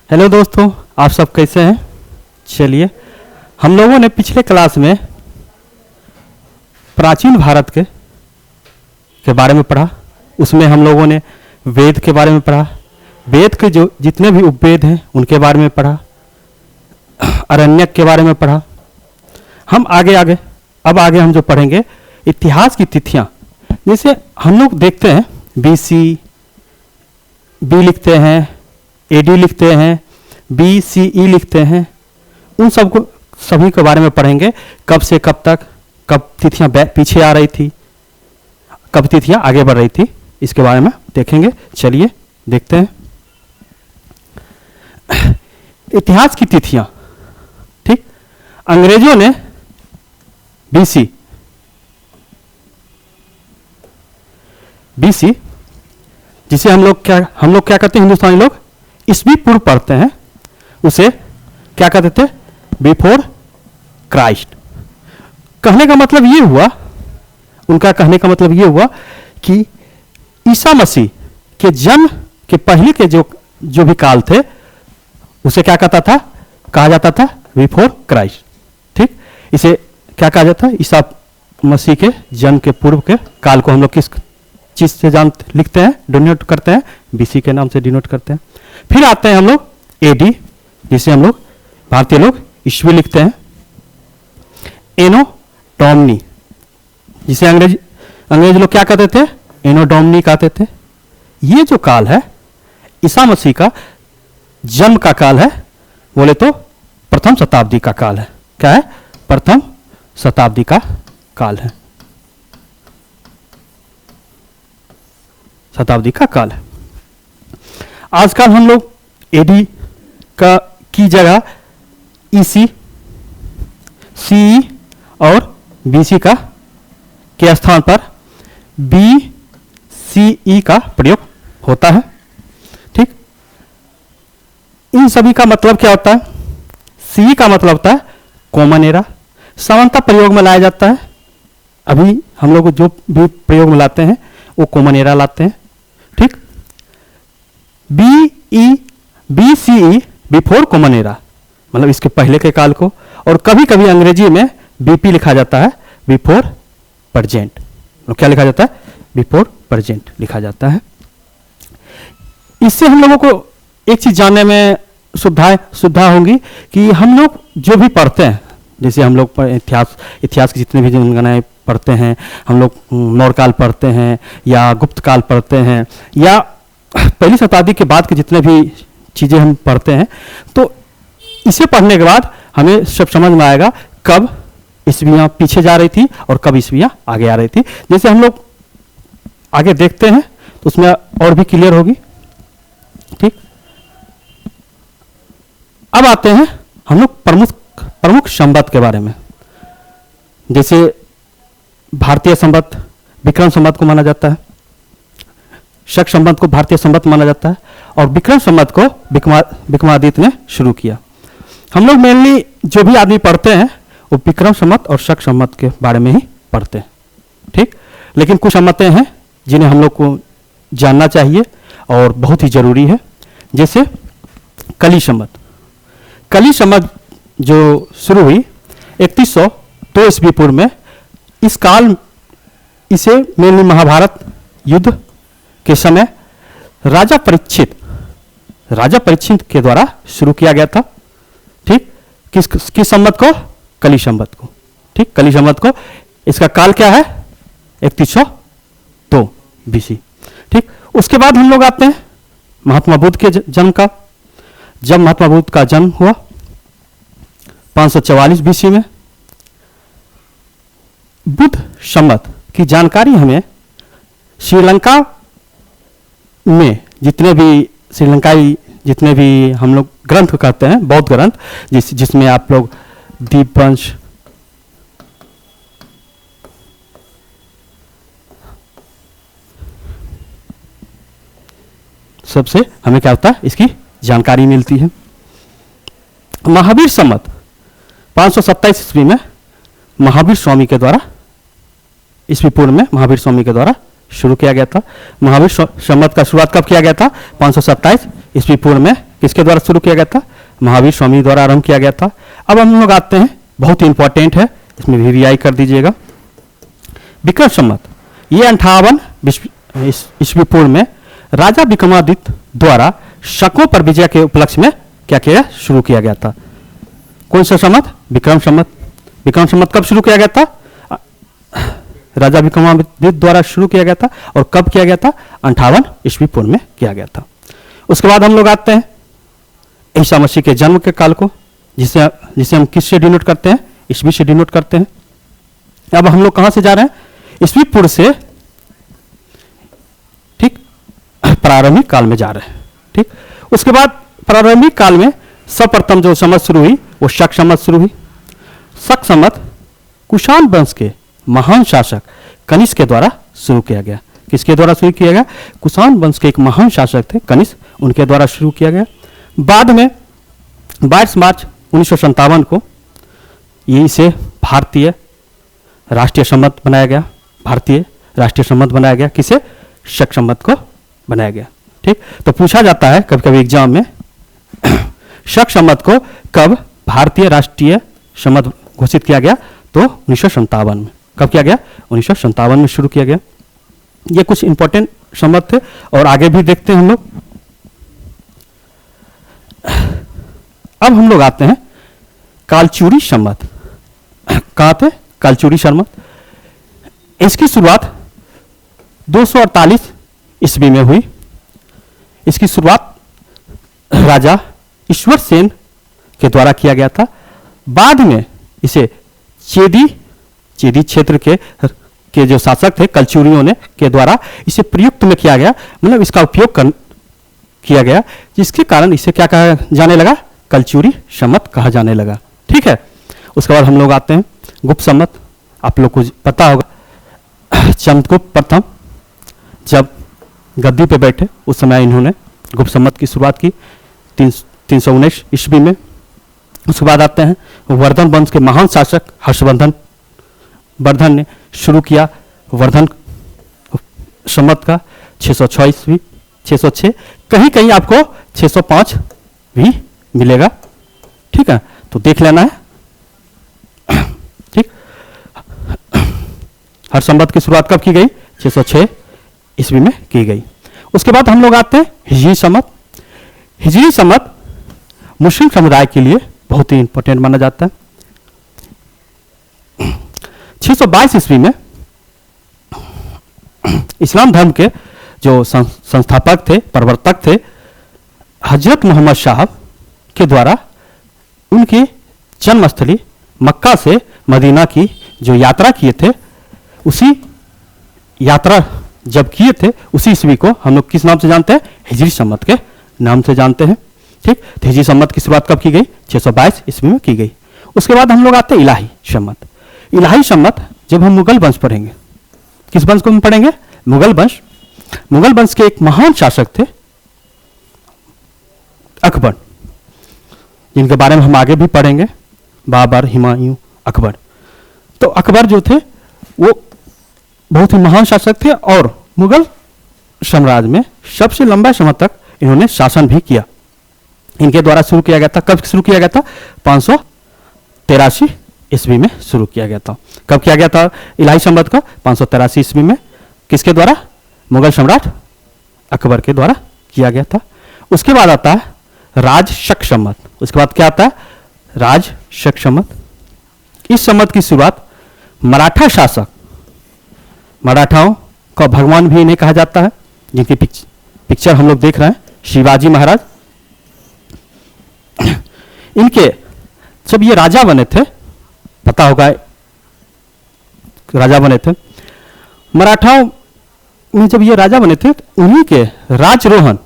Hello दोस्तों, आप सब कैसे हैं। चलिए, हम लोगों ने पिछले क्लास में प्राचीन भारत के बारे में पढ़ा। उसमें हम लोगों ने वेद के बारे में पढ़ा, वेद के जो जितने भी उपवेद हैं उनके बारे में पढ़ा, अरण्यक के बारे में पढ़ा। हम अब आगे हम जो पढ़ेंगे इतिहास की तिथियां। जैसे हम लोग देखते हैं BC बी लिखते हैं, AD लिखते हैं, BCE लिखते हैं। उन सबको सभी के बारे में पढ़ेंगे। कब से कब तक, कब तिथियां पीछे आ रही थी, कब तिथियां आगे बढ़ रही थी, इसके बारे में देखेंगे। चलिए देखते हैं इतिहास की तिथियां। ठीक, अंग्रेजों ने BC जिसे हम लोग क्या करते हैं, हिंदुस्तानी लोग ईस्वी पूर्व पढ़ते हैं, उसे क्या कहते थे, बिफोर क्राइस्ट। कहने का मतलब ये हुआ, उनका कहने का मतलब ये हुआ कि ईसा मसीह के जन्म के पहले के जो भी काल थे उसे क्या कहा जाता था बिफोर क्राइस्ट। ठीक, इसे क्या कहा जाता है, ईसा मसीह के जन्म के पूर्व के काल को हम लोग किस चीज से लिखते हैं, डिनोट करते हैं, BC के नाम से डिनोट करते हैं। फिर आते हैं हम लोग AD, जिसे हम लोग भारतीय लोग ईस्वी लिखते हैं। एनो डोमनी, जिसे अंग्रेज लोग क्या कहते थे, एनो डोमनी कहते थे। ये जो काल है ईसा मसीह का जन्म का काल है, बोले तो प्रथम शताब्दी का काल है। क्या है, प्रथम शताब्दी का काल है, शताब्दी का काल है। आजकल हम लोग AD की जगह EC, CE और BC के स्थान पर BCE का प्रयोग होता है। ठीक, इन सभी का मतलब क्या होता है, CE का मतलब होता है कॉमन एरा, सामान्यतः प्रयोग में लाया जाता है। अभी हम लोग जो भी प्रयोग में लाते हैं वो कॉमन एरा लाते हैं। ठीक, BCE बिफोर कॉमन एरा, मतलब इसके पहले के काल को, और कभी कभी अंग्रेजी में BP लिखा जाता है, बिफोर प्रेजेंट। क्या लिखा जाता है, बिफोर प्रेजेंट लिखा जाता है। इससे हम लोगों को एक चीज जानने में सुविधा होगी कि हम लोग जो भी पढ़ते हैं, जैसे हम लोग इतिहास के जितने भी जनगणनाएं पढ़ते हैं, हम लोग मौर्य काल पढ़ते हैं या गुप्त काल पढ़ते हैं या पहली शताब्दी के बाद के जितने भी चीज़ें हम पढ़ते हैं, तो इसे पढ़ने के बाद हमें सब समझ में आएगा कब ईस्वियाँ पीछे जा रही थी और कब ईस्वियाँ आगे आ रही थी। जैसे हम लोग आगे देखते हैं तो उसमें और भी क्लियर होगी। ठीक, अब आते हैं हम लोग प्रमुख संवत के बारे में। जैसे भारतीय संवत विक्रम संवत को माना जाता है, शक संवत को भारतीय संवत माना जाता है, और विक्रम संवत को विक्रमादित्य ने शुरू किया। हम लोग मेनली जो भी आदमी पढ़ते हैं वो विक्रम संवत और शक संवत के बारे में ही पढ़ते हैं। ठीक, लेकिन कुछ संवतें हैं जिन्हें हम लोग को जानना चाहिए और बहुत ही जरूरी है। जैसे कली संवत जो शुरू हुई 3102 ईस्वी पूर्व में, इस काल इसे मेनली महाभारत युद्ध के समय राजा परीक्षित के द्वारा शुरू किया गया था। ठीक, किस संवत को, कली संवत को। ठीक, कली संवत को, इसका काल क्या है, 3102 BC। ठीक, उसके बाद हम लोग आते हैं महात्मा बुद्ध के जन्म का। जब महात्मा बुद्ध का जन्म हुआ 544 BC में, बुद्ध संवत की जानकारी हमें श्रीलंका में जितने भी हम लोग ग्रंथ कहते हैं, बौद्ध ग्रंथ, जिसमें आप लोग दीपवंश, सबसे हमें क्या होता है, इसकी जानकारी मिलती है। महावीर संवत 527 ईस्वी में महावीर स्वामी के द्वारा, ईस्वी पूर्व में महावीर स्वामी के द्वारा शुरू किया गया था। महावीर संवत का शुरुआत कब किया गया था, 527 ईस्वी पूर्व में किसके द्वारा शुरू किया गया था? महावीर स्वामी द्वारा आरंभ किया गया था। अब हम लोग आते हैं, बहुत ही इंपॉर्टेंट है, इसमें वीवीआई कर दीजिएगा। विक्रम संवत, ये 58 ईस्वी पूर्व में राजा विक्रमादित्य द्वारा शकों पर विजय के उपलक्ष्य में क्या किया, शुरू किया गया था। कौन सा संवत? विक्रम संवत। विक्रम संवत कब शुरू किया गया था? राजा विक्रमादित्य द्वारा शुरू किया गया था। और कब किया गया था? 58 ईस्वी पूर्व में किया गया था। उसके बाद हम लोग आते हैं ईसा मसीह के जन्म के काल को, जिसे हम किससे डिनोट करते हैं? ईस्वी से डिनोट करते हैं। अब हम लोग कहां से जा रहे हैं? ईस्वी पूर्व से ठीक प्रारंभिक काल में जा रहे हैं। ठीक, उसके बाद प्रारंभिक काल में सर्वप्रथम जो संवत शुरू हुई वो शक संवत शुरू हुई। शक संवत कुषाण वंश के महान शासक कनिष्क के द्वारा शुरू किया गया। किसके द्वारा शुरू किया गया? कुषाण वंश के एक महान शासक थे कनिष्क, उनके द्वारा शुरू किया गया। बाद में 22 मार्च 1957 को ये इसे भारतीय राष्ट्रीय संवत बनाया गया। भारतीय राष्ट्रीय संवत बनाया गया। किसे? शक संवत को बनाया गया। ठीक, तो पूछा जाता है कभी कभी एग्जाम में शक संवत को कब भारतीय राष्ट्रीय संवत घोषित किया गया? तो 1957 में। कब किया गया? 1957 में शुरू किया गया। ये कुछ इंपॉर्टेंट संवत थे और आगे भी देखते हैं हम लोग। अब हम लोग आते हैं कालचूरी संवत। कहाँ थे? कालचूरी संवत। इसकी शुरुआत 248 ईस्वी में हुई। इसकी शुरुआत राजा ईश्वर सेन के द्वारा किया गया था। बाद में इसे चेदी क्षेत्र के जो शासक थे कलचूरियों ने के द्वारा इसे प्रयुक्त में किया गया, मतलब इसका उपयोग किया गया, जिसके कारण इसे क्या कहा जाने लगा? कलचूरी संवत कहा जाने लगा। ठीक है, उसके बाद हम लोग आते हैं गुप्त संवत। आप लोग को पता होगा चंद्रगुप्त प्रथम जब गद्दी पे बैठे उस समय इन्होंने गुप्त संवत की शुरुआत की 319 ईस्वी में। उसके बाद आते हैं वर्धन वंश के महान शासक हर्षवर्धन ने शुरू किया वर्धन संवत का 606 ईस्वी 606, कहीं कहीं आपको 605 भी मिलेगा। ठीक है, तो देख लेना है। ठीक, हर संवत की शुरुआत कब की गई? 606 ईस्वी में की गई। उसके बाद हम लोग आते हैं हिजरी संवत। हिजरी संवत मुस्लिम समुदाय के लिए बहुत ही इंपॉर्टेंट माना जाता है। 622 ईस्वी में इस्लाम धर्म के जो संस्थापक थे, प्रवर्तक थे, हजरत मोहम्मद साहब के द्वारा उनकी जन्मस्थली मक्का से मदीना की जो यात्रा किए थे, उसी यात्रा जब किए थे उसी ईस्वी को हम लोग किस नाम से जानते हैं? हिजरी संवत के नाम से जानते हैं। ठीक, तो हिजरी संवत की शुरुआत कब की गई? 622 ईस्वी में की गई। उसके बाद हम लोग आते हैं इलाही संवत। इलाही संवत जब हम मुगल वंश पढ़ेंगे, किस वंश को हम पढ़ेंगे? मुगल वंश। मुगल वंश के एक महान शासक थे अकबर, जिनके बारे में हम आगे भी पढ़ेंगे, बाबर, हुमायूं, अकबर। तो अकबर जो थे वो बहुत ही महान शासक थे और मुगल साम्राज्य में सबसे लंबा समय तक इन्होंने शासन भी किया। इनके द्वारा शुरू किया गया था। कब शुरू किया गया था? 583 ईस्वी में शुरू किया गया था। कब किया गया था इलाही संवत को? 583 ईस्वी में। किसके द्वारा? मुगल सम्राट अकबर के द्वारा किया गया था। उसके बाद आता है राजशक संवत। उसके बाद क्या आता है? राजशक संवत। इस संवत की शुरुआत मराठा शासक, मराठाओं का भगवान भी इन्हें कहा जाता है, जिनकी पिक्चर हम लोग देख रहे हैं, शिवाजी महाराज। इनके जब ये राजा बने थे, पता होगा राजा बने थे, मराठाओं में जब ये राजा बने थे, उन्हीं के राजरोहन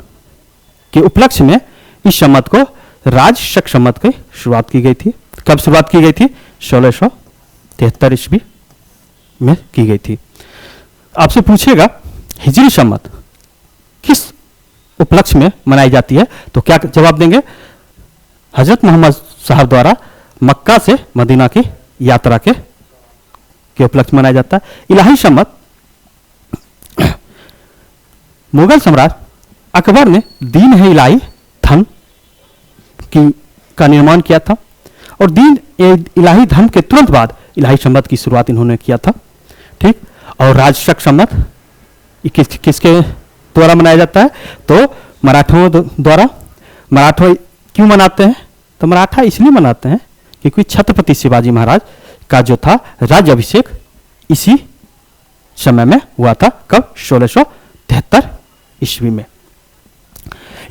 के उपलक्ष्य में इस संवत को राजशक संवत की शुरुआत की गई थी। कब शुरुआत की गई थी? 1673 ईस्वी में की गई थी। आपसे पूछेगा हिजरी संवत किस उपलक्ष्य में मनाई जाती है, तो क्या जवाब देंगे? हजरत मोहम्मद साहब द्वारा मक्का से मदीना की यात्रा के उपलक्ष्य मनाया जाता है। इलाही संवत मुगल सम्राट अकबर ने दीन है इलाही धन की का निर्माण किया था। और दीन इलाही धर्म के तुरंत बाद इलाही संवत की शुरुआत इन्होंने किया था। ठीक, और राजशक संवत किसके द्वारा मनाया जाता है? तो मराठों द्वारा। मराठा क्यों मनाते हैं? तो मराठा इसलिए मनाते हैं क्योंकि छत्रपति शिवाजी महाराज का जो था राज्य अभिषेक इसी समय में हुआ था। कब? 1673 ईस्वी में।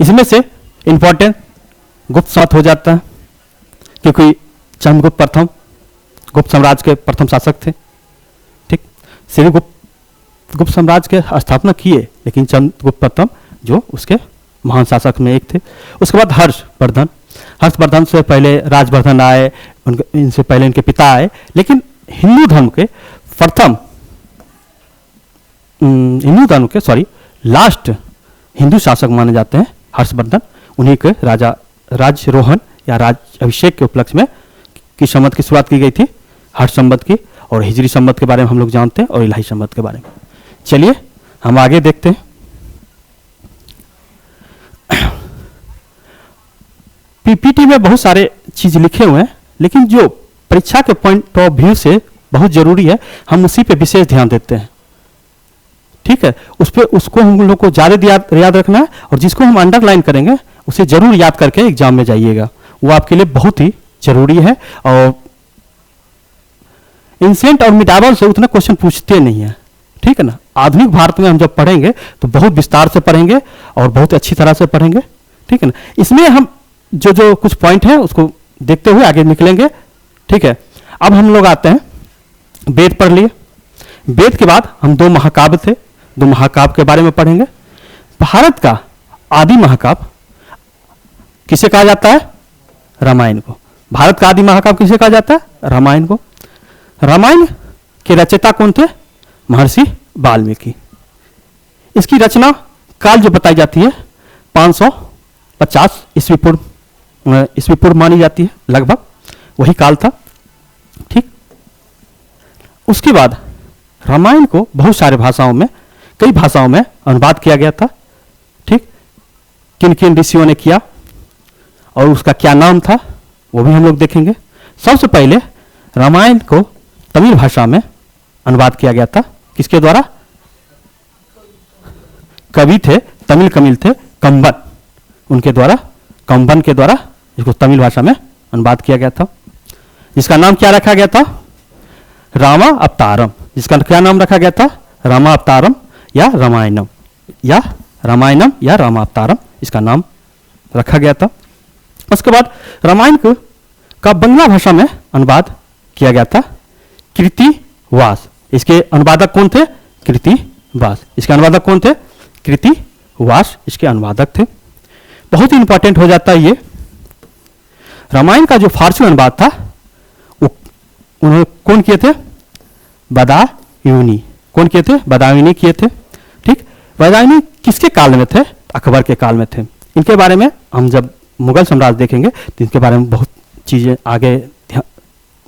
इसमें से इंपॉर्टेंट गुप्त संवत हो जाता है क्योंकि चंद्रगुप्त प्रथम गुप्त साम्राज्य के प्रथम शासक थे। ठीक, श्री गुप्त साम्राज्य के स्थापना किए, लेकिन चंद्रगुप्त प्रथम जो उसके महान शासक में एक थे। उसके बाद हर्षवर्धन से पहले राजवर्धन आए, इनसे पहले इनके पिता आए। लेकिन हिंदू धर्म के लास्ट हिंदू शासक माने जाते हैं हर्षवर्धन। उन्हीं के राजरोहण या राज अभिषेक के उपलक्ष्य में किस संवत की शुरुआत की गई थी? हर्ष संवत की। और हिजरी संवत के बारे में हम लोग जानते हैं और इलाही संवत के बारे में। चलिए हम आगे देखते हैं। पीपीटी में बहुत सारे चीज लिखे हुए हैं, लेकिन जो परीक्षा के पॉइंट ऑफ व्यू से बहुत जरूरी है, हम उसी पे विशेष ध्यान देते हैं। ठीक है, उसको हम लोग को ज्यादा याद रखना है, और जिसको हम अंडरलाइन करेंगे उसे जरूर याद करके एग्जाम में जाइएगा। वो आपके लिए बहुत ही जरूरी है। और एंशिएंट और मिडावल से उतना क्वेश्चन पूछते नहीं है। ठीक है ना। आधुनिक भारत में हम जब पढ़ेंगे तो बहुत विस्तार से पढ़ेंगे और बहुत अच्छी तरह से पढ़ेंगे। ठीक है ना। इसमें हम जो कुछ पॉइंट है उसको देखते हुए आगे निकलेंगे। ठीक है, अब हम लोग आते हैं, वेद पढ़ लिए। वेद के बाद हम 2 महाकाव्य थे, 2 महाकाव्य के बारे में पढ़ेंगे। भारत का आदि महाकाव्य किसे कहा जाता है? रामायण को। भारत का आदि महाकाव्य किसे कहा जाता है? रामायण को। रामायण के रचयिता कौन थे? महर्षि वाल्मीकि। इसकी रचना काल जो बताई जाती है 550 ईस्वी पूर्व मानी जाती है, लगभग वही काल था। ठीक, उसके बाद रामायण को बहुत सारे भाषाओं में, कई भाषाओं में अनुवाद किया गया था। ठीक, किन किन ऋषियों ने किया और उसका क्या नाम था वो भी हम लोग देखेंगे। सबसे पहले रामायण को तमिल भाषा में अनुवाद किया गया था। किसके द्वारा? कवि थे, तमिल कविल थे, कंबन। उनके द्वारा, कंबन के द्वारा इसको तमिल भाषा में अनुवाद किया गया था, जिसका नाम क्या रखा गया था? रामा अवतारम। जिसका क्या नाम रखा गया था? रामा अवतारम या रामायणम या रामावतारम, इसका नाम रखा गया था। उसके बाद रामायण का बंगला भाषा में अनुवाद किया गया था, कृतिवास। इसके अनुवादक कौन थे? कृतिवास। इसके अनुवादक कौन थे? कृतिवास इसके अनुवादक थे। बहुत ही इंपॉर्टेंट हो जाता है ये। रामायण का जो फारसी अनुवाद था वो उन्होंने कौन किए थे? बदायूनी। कौन किए थे? बदायूनी किए थे। ठीक, बदायूनी किसके काल में थे? अकबर के काल में थे। इनके बारे में हम जब मुगल साम्राज्य देखेंगे तो इनके बारे में बहुत चीजें आगे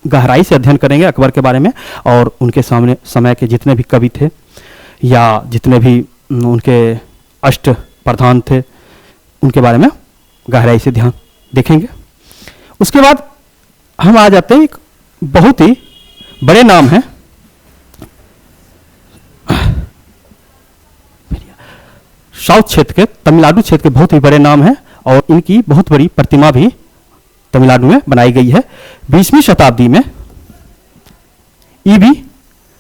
गहराई से अध्ययन करेंगे अकबर के बारे में, और उनके सामने समय के जितने भी कवि थे या जितने भी उनके अष्ट प्रधान थे उनके बारे में गहराई से ध्यान देखेंगे। उसके बाद हम आ जाते हैं, एक बहुत ही बड़े नाम है, साउथ क्षेत्र के, तमिलनाडु क्षेत्र के बहुत ही बड़े नाम है, और इनकी बहुत बड़ी प्रतिमा भी तमिलनाडु में बनाई गई है। 20वीं शताब्दी में ईवी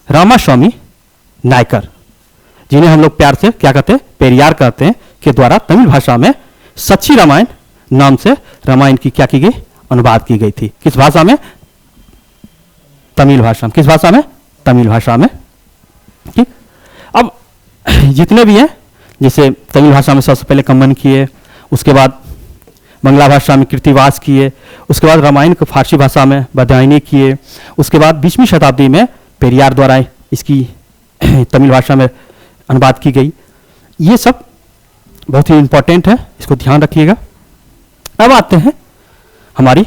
रामास्वामी नायकर, जिन्हें हम लोग प्यार से क्या कहते हैं? पेरियार कहते हैं, के द्वारा तमिल भाषा में सच्ची रामायण नाम से रामायण की क्या की गई? अनुवाद की गई थी। किस भाषा में? तमिल भाषा में। किस भाषा में? तमिल भाषा में। ठीक, अब जितने भी हैं, जैसे तमिल भाषा में सबसे पहले कंबन किए, उसके बाद बंगला भाषा में कृतिवास किए, उसके बाद रामायण को फारसी भाषा में बदायूनी किए, उसके बाद 20वीं शताब्दी में पेरियार द्वारा इसकी तमिल भाषा में अनुवाद की गई। ये सब बहुत ही इंपॉर्टेंट है, इसको ध्यान रखिएगा। अब आते हैं हमारी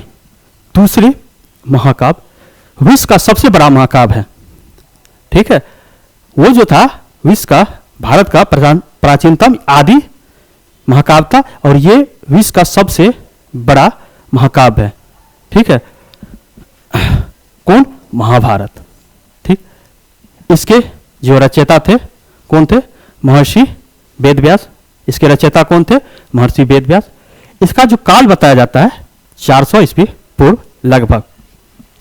दूसरी महाकाव्य, विश्व का सबसे बड़ा महाकाव्य है। ठीक है, वो जो था विश्व का, भारत का प्राचीनतम आदि महाकाव्य था, और ये विश्व का सबसे बड़ा महाकाव्य है, ठीक है। कौन? महाभारत, ठीक। इसके जो रचयिता थे कौन थे? महर्षि वेदव्यास। इसके रचयिता कौन थे? महर्षि वेदव्यास। इसका जो काल बताया जाता है 400 ईस्वी पूर्व लगभग,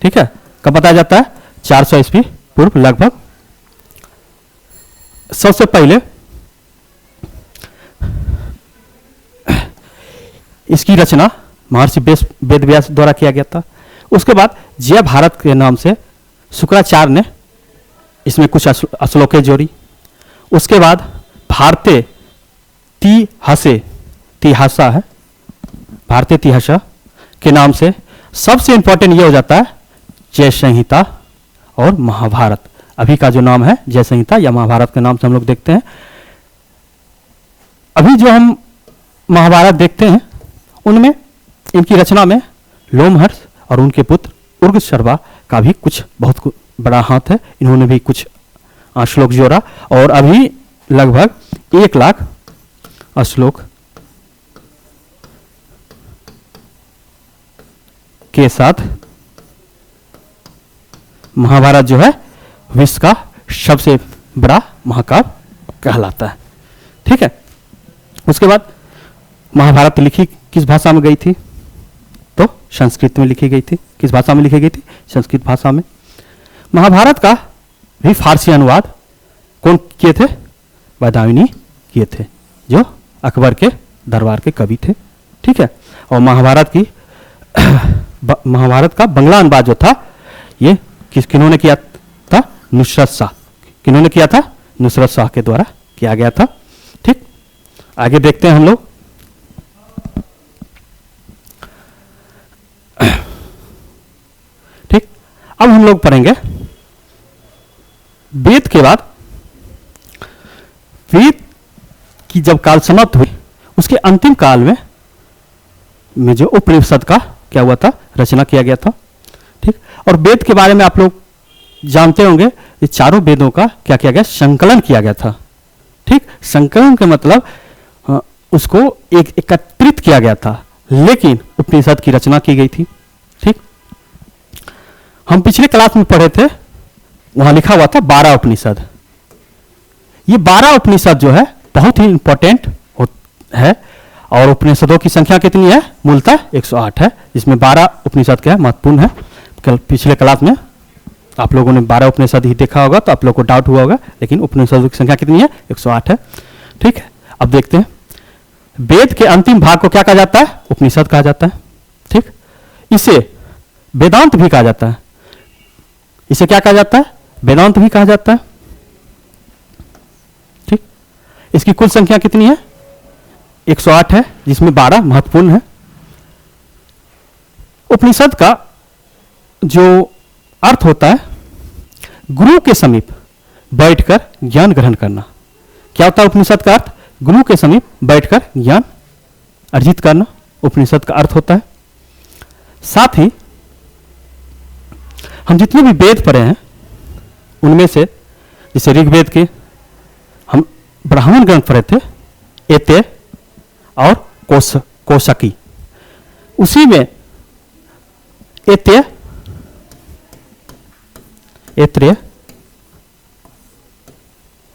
ठीक है। कब बताया जाता है? 400 ईस्वी पूर्व लगभग। सबसे पहले इसकी रचना महर्षि वेदव्यास द्वारा किया गया था। उसके बाद जय भारत के नाम से शुक्राचार्य ने इसमें कुछ श्लोकें जोड़ी। उसके बाद भारतीय तिहासा है, भारतीय तिहासा के नाम से सबसे इंपॉर्टेंट ये हो जाता है जय संहिता और महाभारत। अभी का जो नाम है जय संहिता या महाभारत के नाम से हम लोग देखते हैं। अभी जो हम महाभारत देखते हैं उनमें इनकी रचना में लोमहर्ष और उनके पुत्र उर्गशर्वा का भी कुछ बहुत बड़ा हाथ है। इन्होंने भी कुछ श्लोक जोड़ा और अभी लगभग 1 लाख श्लोक के साथ महाभारत जो है विश्व का सबसे बड़ा महाकाव्य कहलाता है, ठीक है। उसके बाद महाभारत लिखी किस भाषा में गई थी? तो संस्कृत में लिखी गई थी। किस भाषा में लिखी गई थी? संस्कृत भाषा में। महाभारत का भी फारसी अनुवाद कौन किए थे? बदायूनी किए थे, जो अकबर के दरबार के कवि थे, ठीक है। और महाभारत का बंगला अनुवाद जो था ये किन्होंने किया था? नुसरत शाह। किन्होंने किया था? नुसरत शाह के द्वारा किया गया था, ठीक। आगे देखते हैं हम लोग। ठीक, अब हम लोग पढ़ेंगे वेद के बाद। वेद की जब काल समाप्त हुई उसके अंतिम काल में जो उपनिषद का क्या हुआ था? रचना किया गया था, ठीक। और वेद के बारे में आप लोग जानते होंगे, ये चारों वेदों का क्या किया गया? संकलन किया गया था, ठीक। संकलन का मतलब उसको एक एकत्रित किया गया था, लेकिन उपनिषद की रचना की गई थी, ठीक। हम पिछले क्लास में पढ़े थे, वहां लिखा हुआ था 12 उपनिषद। ये 12 उपनिषद जो है बहुत ही इंपॉर्टेंट है। और उपनिषदों की संख्या कितनी है? मूलतः 108 है, जिसमें 12 उपनिषद क्या है? महत्वपूर्ण है। पिछले क्लास में आप लोगों ने 12 उपनिषद ही देखा होगा, तो आप लोगों को डाउट हुआ होगा, लेकिन उपनिषदों की संख्या कितनी है? 108 है, ठीक है। अब देखते हैं वेद के अंतिम भाग को क्या कहा जाता है? उपनिषद कहा जाता है, ठीक। इसे वेदांत भी कहा जाता है। इसे क्या कहा जाता है? वेदांत भी कहा जाता है, ठीक। इसकी कुल संख्या कितनी है? 108 है, जिसमें 12 महत्वपूर्ण है। उपनिषद का जो अर्थ होता है गुरु के समीप बैठकर ज्ञान ग्रहण करना। क्या होता है उपनिषद का अर्थ? गुरु के समीप बैठकर ज्ञान अर्जित करना उपनिषद का अर्थ होता है। साथ ही हम जितने भी वेद पढ़े हैं उनमें से, जैसे ऋग्वेद के हम ब्राह्मण ग्रंथ पढ़े थे, एते और कोशकी, उसी में ऐत्रेय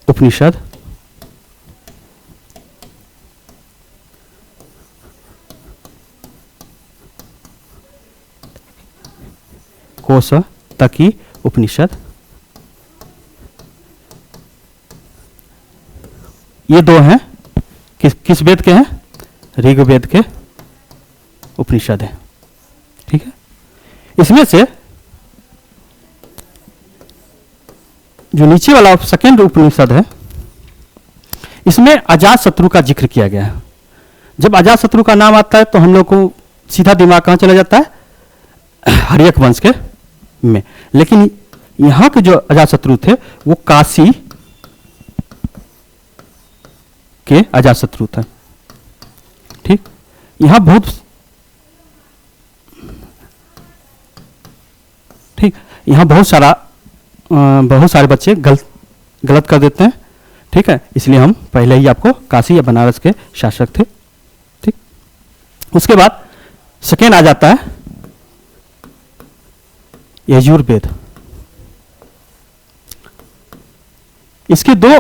उपनिषद, कोशतकी उपनिषद, ये दो हैं किस वेद के हैं? ऋग्वेद के उपनिषद है, ठीक है। इसमें से जो नीचे वाला सेकेंड उपनिषद है, इसमें अजातशत्रु का जिक्र किया गया है। जब अजातशत्रु का नाम आता है तो हम लोग को सीधा दिमाग कहां चला जाता है? हर्यक वंश के में। लेकिन यहां के जो अजातशत्रु थे वो काशी के अजातशत्रु थे, ठीक। यहां बहुत ठीक, यहां बहुत सारे बच्चे गलत कर देते हैं, ठीक है। इसलिए हम पहले ही आपको काशी या बनारस के शासक थे, ठीक। उसके बाद सेकेंड आ जाता है यजुर्वेद। इसके दो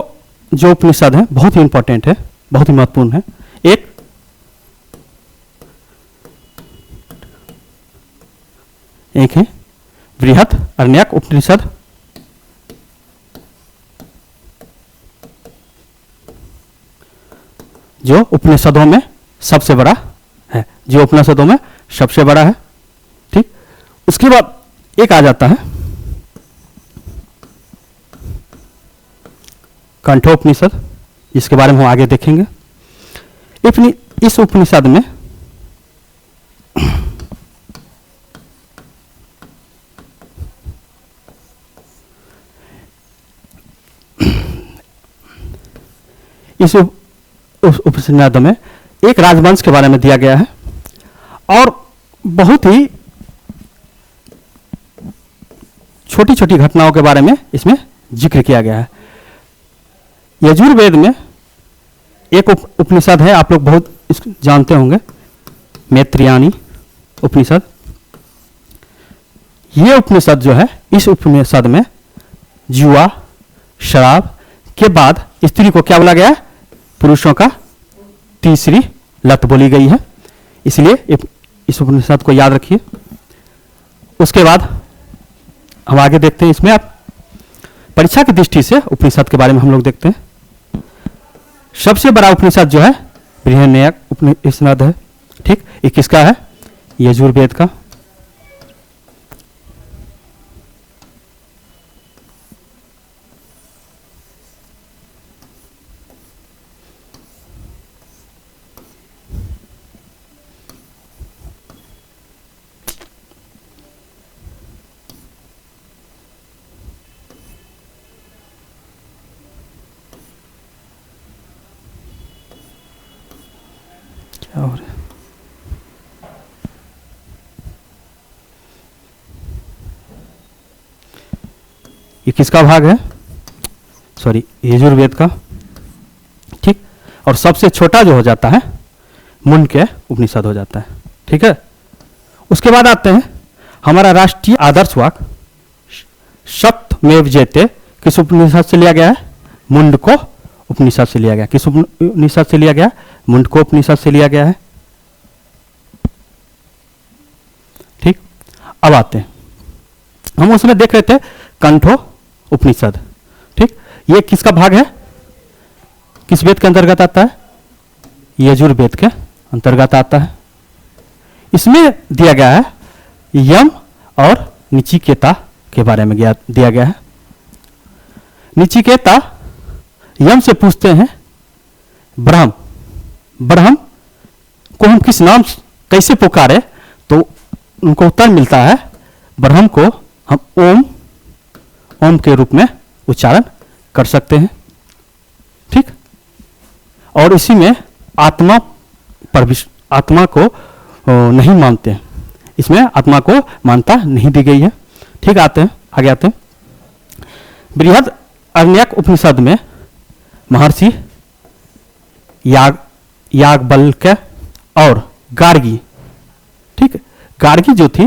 जो उपनिषद हैं बहुत ही इंपॉर्टेंट है, बहुत ही महत्वपूर्ण है। एक है बृहत अरण्यक उपनिषद, जो उपनिषदों में सबसे बड़ा है, जो उपनिषदों में सबसे बड़ा है। ठीक, उसके बाद एक आ जाता है कंठोपनिषद, जिसके बारे में हम आगे देखेंगे। इस उपनिषद में इस उपनिषद में एक राजवंश के बारे में दिया गया है और बहुत ही छोटी छोटी घटनाओं के बारे में इसमें जिक्र किया गया है। यजुर्वेद में एक उपनिषद है, आप लोग बहुत जानते होंगे, मैत्रेयी उपनिषद। ये उपनिषद जो है, इस उपनिषद में जुआ, शराब के बाद स्त्री को क्या बोला गया है? पुरुषों का तीसरी लत बोली गई है। इसलिए इस उपनिषद को याद रखिए। उसके बाद हम आगे देखते हैं, इसमें आप परीक्षा की दृष्टि से उपनिषद के बारे में हम लोग देखते हैं। सबसे बड़ा उपनिषद जो है बृहन्नयक उपनिषद है। ठीक, ये किसका है? यजुर्वेद का। और ये किसका भाग है? सॉरी, यजुर्वेद का। ठीक, और सबसे छोटा जो हो जाता है मुंडक उपनिषद हो जाता है। ठीक है, उसके बाद आते हैं हमारा राष्ट्रीय आदर्श वाक्य सत्यमेव जयते किस उपनिषद से लिया गया है? मुंडको उपनिषद से लिया गया। किस उपनिषद से लिया गया? मुंडको उपनिषद से लिया गया है। ठीक, अब आते हैं, हम उसमें देख रहे थे कंठो उपनिषद। ठीक, ये किसका भाग है? किस वेद के अंतर्गत आता है? यजुर्वेद के अंतर्गत आता है। इसमें दिया गया है यम और नचिकेता के बारे में दिया गया है। नचिकेता यम से पूछते हैं ब्रह्म को हम किस नाम कैसे पुकारे? तो उनको उत्तर मिलता है ब्रह्म को हम ओम के रूप में उच्चारण कर सकते हैं। ठीक, और इसी में आत्मा को नहीं मानते हैं, इसमें आत्मा को मानता नहीं दी गई है। ठीक, आते हैं आगे आते हैं। बृहद अरण्यक उपनिषद में महर्षि याज्ञवल्क्य और गार्गी, ठीक, गार्गी जो थी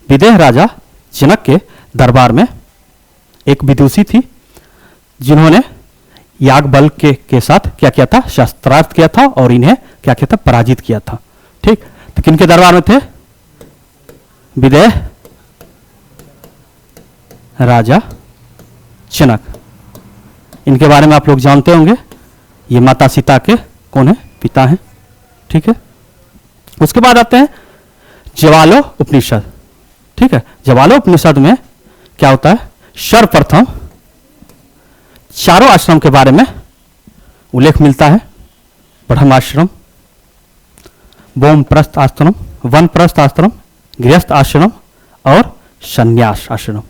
विदेह राजा जनक के दरबार में एक विदुषी थी, जिन्होंने याज्ञवल्क्य के साथ क्या किया था? शस्त्रार्थ किया था और इन्हें क्या किया था? पराजित किया था। ठीक, तो किनके दरबार में थे? विदेह राजा जनक। इनके बारे में आप लोग जानते होंगे, ये माता सीता के कौन है? पिता हैं। ठीक है, उसके बाद आते हैं ज्वालो उपनिषद। ठीक है, ज्वालो उपनिषद में क्या होता है? सर्वप्रथम चारों आश्रम के बारे में उल्लेख मिलता है। ब्रह्माश्रम, वानप्रस्थ आश्रम, वनप्रस्थ आश्रम, गृहस्थ आश्रम और संन्यास आश्रम।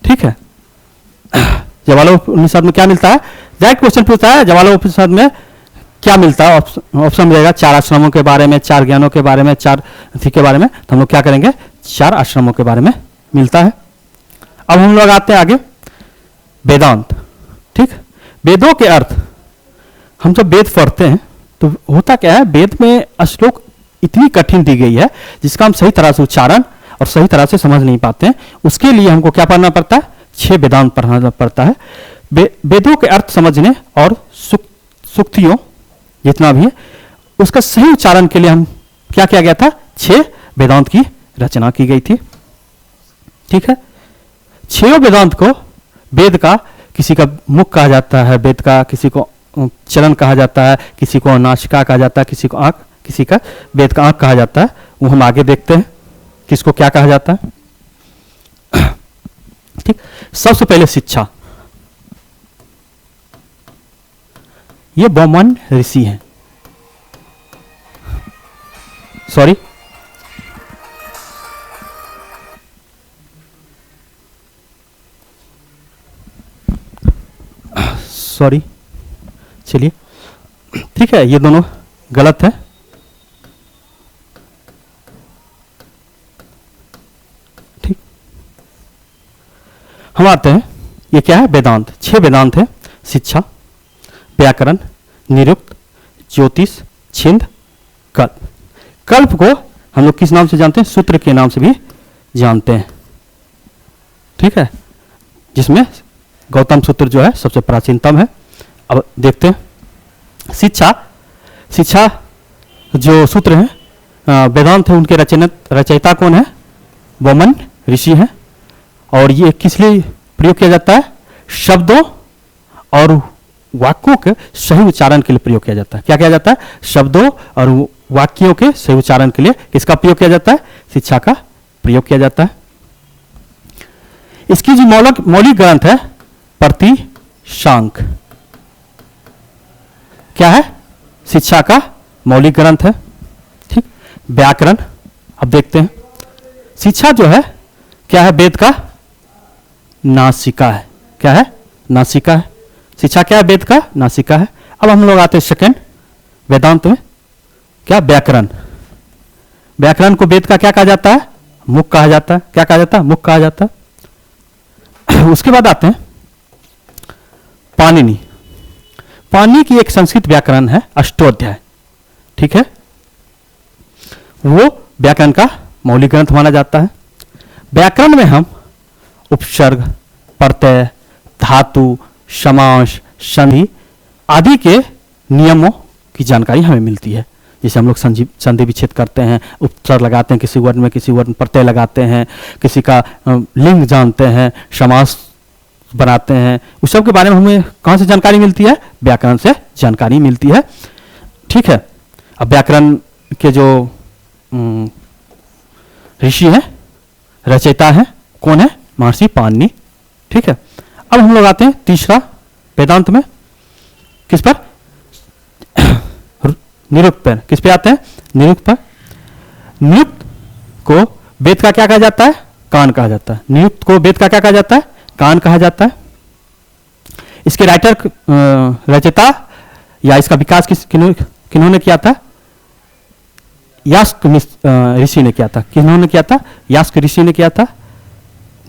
ठीक है, ज्वालो उपनिषद में क्या मिलता है? डायरेक्ट क्वेश्चन पूछता है, ज्वालो उपनिषद में क्या मिलता है? ऑप्शन मिलेगा चार आश्रमों के बारे में, चार ज्ञानों के बारे में, चार थी के बारे में। तो हम लोग क्या करेंगे? चार आश्रमों के बारे में मिलता है। अब हम लोग आते हैं आगे वेदांत। ठीक, वेदों के अर्थ, हम जब वेद पढ़ते हैं तो होता क्या है? वेद में श्लोक इतनी कठिन दी गई है जिसका हम सही तरह से उच्चारण और सही तरह से समझ नहीं पाते हैं। उसके लिए हमको क्या पढ़ना पड़ता है? 6 वेदांत पढ़ना पड़ता है। वेदों के अर्थ समझने और सूक्तियों जितना भी है उसका सही उच्चारण के लिए हम क्या किया गया था? 6 वेदांत की रचना की गई थी। ठीक है, 6 वेदांत को वेद का किसी का मुख कहा जाता है, वेद का किसी को चरण कहा जाता है, किसी को नासिका कहा जाता है, किसी को आंख, किसी का वेद का आंख कहा जाता है। वो हम आगे देखते हैं किसको क्या कहा जाता है। ठीक, सबसे पहले शिक्षा। ये बौमन ऋषि हैं, सॉरी चलिए, ठीक है, ये दोनों गलत है। ठीक, हम आते हैं, ये क्या है? वेदांत। 6 वेदांत है, शिक्षा, व्याकरण, निरुक्त, ज्योतिष, छिंद, कल्प। कल्प को हम लोग किस नाम से जानते हैं? सूत्र के नाम से भी जानते हैं। ठीक है, जिसमें गौतम सूत्र जो है सबसे प्राचीनतम है। अब देखते हैं शिक्षा जो सूत्र है वेदांत है, उनके रचयिता कौन है? बौमन ऋषि हैं। और ये किस लिए प्रयोग किया जाता है? शब्दों और वाक्यों के सही उच्चारण के लिए प्रयोग किया जाता है। क्या किया जाता है? शब्दों और वाक्यों के सही उच्चारण के लिए किसका प्रयोग किया जाता है? शिक्षा का प्रयोग किया जाता है। इसकी जो मौलिक ग्रंथ है प्रतिशांक, क्या है? शिक्षा का मौलिक ग्रंथ है। ठीक, व्याकरण, अब देखते हैं। शिक्षा जो है क्या है? वेद का नासिका है। क्या है? नासिका है। शिक्षा क्या है? वेद का नासिका है। अब हम लोग आते हैं सेकेंड वेदांत में, क्या? व्याकरण। व्याकरण को वेद का क्या कहा जाता है? मुख कहा जाता है। क्या कहा जाता है? मुख कहा जाता है। उसके बाद आते हैं पाणिनि। पाणिनि की एक संस्कृत व्याकरण है, अष्टोध्याय। ठीक है, वो व्याकरण का मौलिक ग्रंथ माना जाता है। व्याकरण में हम उपसर्ग, प्रत्यय, धातु, समास, संधि आदि के नियमों की जानकारी हमें मिलती है। जैसे हम लोग संधि विच्छेद करते हैं, उपसर्ग लगाते हैं, किसी वर्ण में किसी वर्ण प्रत्यय लगाते हैं, किसी का लिंग जानते हैं, समास बनाते हैं। उस सब के बारे में हमें कहां से जानकारी मिलती है? व्याकरण से जानकारी मिलती है। ठीक है, अब व्याकरण के जो ऋषि हैं, रचयिता हैं, कौन है? महर्षि पाणिनि। ठीक है, अब हम लोग आते हैं तीसरा वेदांत में, किस पर? निरुक्त पर। किस पे आते हैं? निरुक्त पर। निरुक्त को वेद का क्या कहा जाता है? कान कहा जाता है। निरुक्त को वेद का क्या कहा जाता है? कान कहा जाता है। इसके राइटर, रचयिता या इसका विकास किन्होंने किया था? यास्क ऋषि ने किया था। किन्होंने किया था? यास्क ऋषि ने किया था।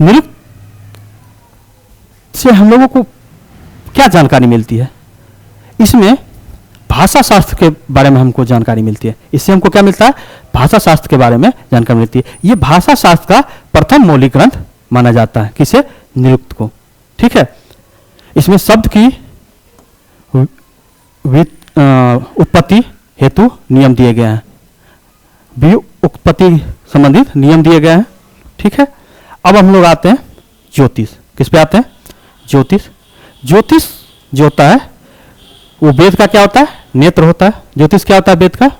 निरुक्त से हम लोगों को क्या जानकारी मिलती है? इसमें भाषा शास्त्र के बारे में हमको जानकारी मिलती है। इससे हमको क्या मिलता है? भाषा शास्त्र के बारे में जानकारी मिलती है। यह भाषा शास्त्र का प्रथम मौलिक ग्रंथ माना जाता है। किसे? निरुक्त को। ठीक है, इसमें शब्द की उत्पत्ति हेतु नियम दिए गए हैं, व्युत्पत्ति संबंधित नियम दिए गए हैं। ठीक है, अब हम लोग आते हैं ज्योतिष। किस पे आते हैं? ज्योतिष। ज्योतिष जो होता है वो वेद का क्या होता है? नेत्र होता है। ज्योतिष क्या होता है? वेद का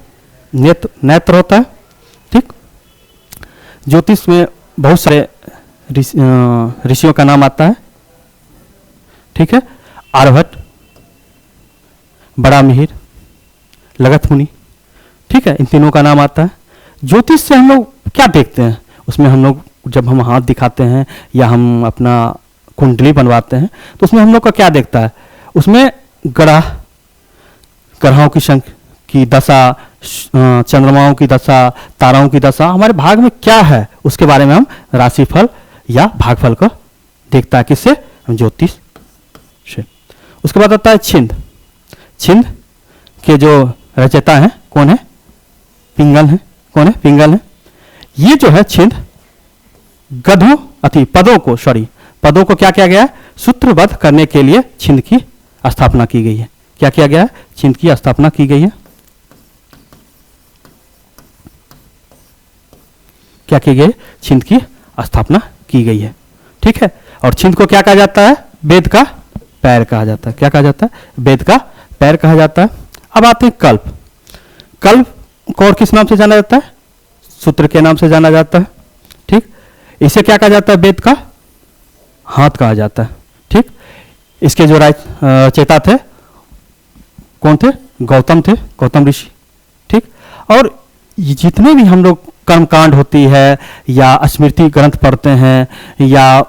नेत्र होता है। ठीक, ज्योतिष में बहुत सारे ऋषियों का नाम आता है। ठीक है, आर्यभट्ट, बड़ा मिहिर, लगत मुनि। ठीक है, इन तीनों का नाम आता है। ज्योतिष से हम लोग क्या देखते हैं? उसमें हम लोग जब हम हाथ दिखाते हैं या हम अपना कुंडली बनवाते हैं तो उसमें हम लोग का क्या देखता है? उसमें ग्रहों की संख्या की दशा, चंद्रमाओं की दशा, ताराओं की दशा, हमारे भाग में क्या है उसके बारे में हम राशिफल या भागफल को देखता है। किससे? ज्योतिष से। उसके बाद आता है छिंद। छिंद के जो रचयिता हैं कौन है? पिंगल है। कौन है? पिंगल है। ये जो है छिंद गधों अति पदों को पदों को क्या किया गया है? सूत्रबद्ध करने के लिए छिंद की स्थापना की गई है। क्या किया गया है? छिंद की स्थापना की गई है। क्या की गई? छिंद की स्थापना की गई है। ठीक है। और छिंद को क्या कहा जाता है? वेद का पैर कहा जाता है। क्या कहा जाता है? वेद का पैर कहा जाता है। अब आते हैं कल्प। कल्प को और किस नाम से जाना जाता है? सूत्र के नाम से जाना जाता है। ठीक। इसे क्या कहा जाता है? वेद का हाथ कहा जाता है। ठीक। इसके जो चेता थे कौन थे? गौतम थे, गौतम ऋषि। ठीक। और जितने भी हम लोग कर्मकांड होती है या स्मृति ग्रंथ पढ़ते हैं या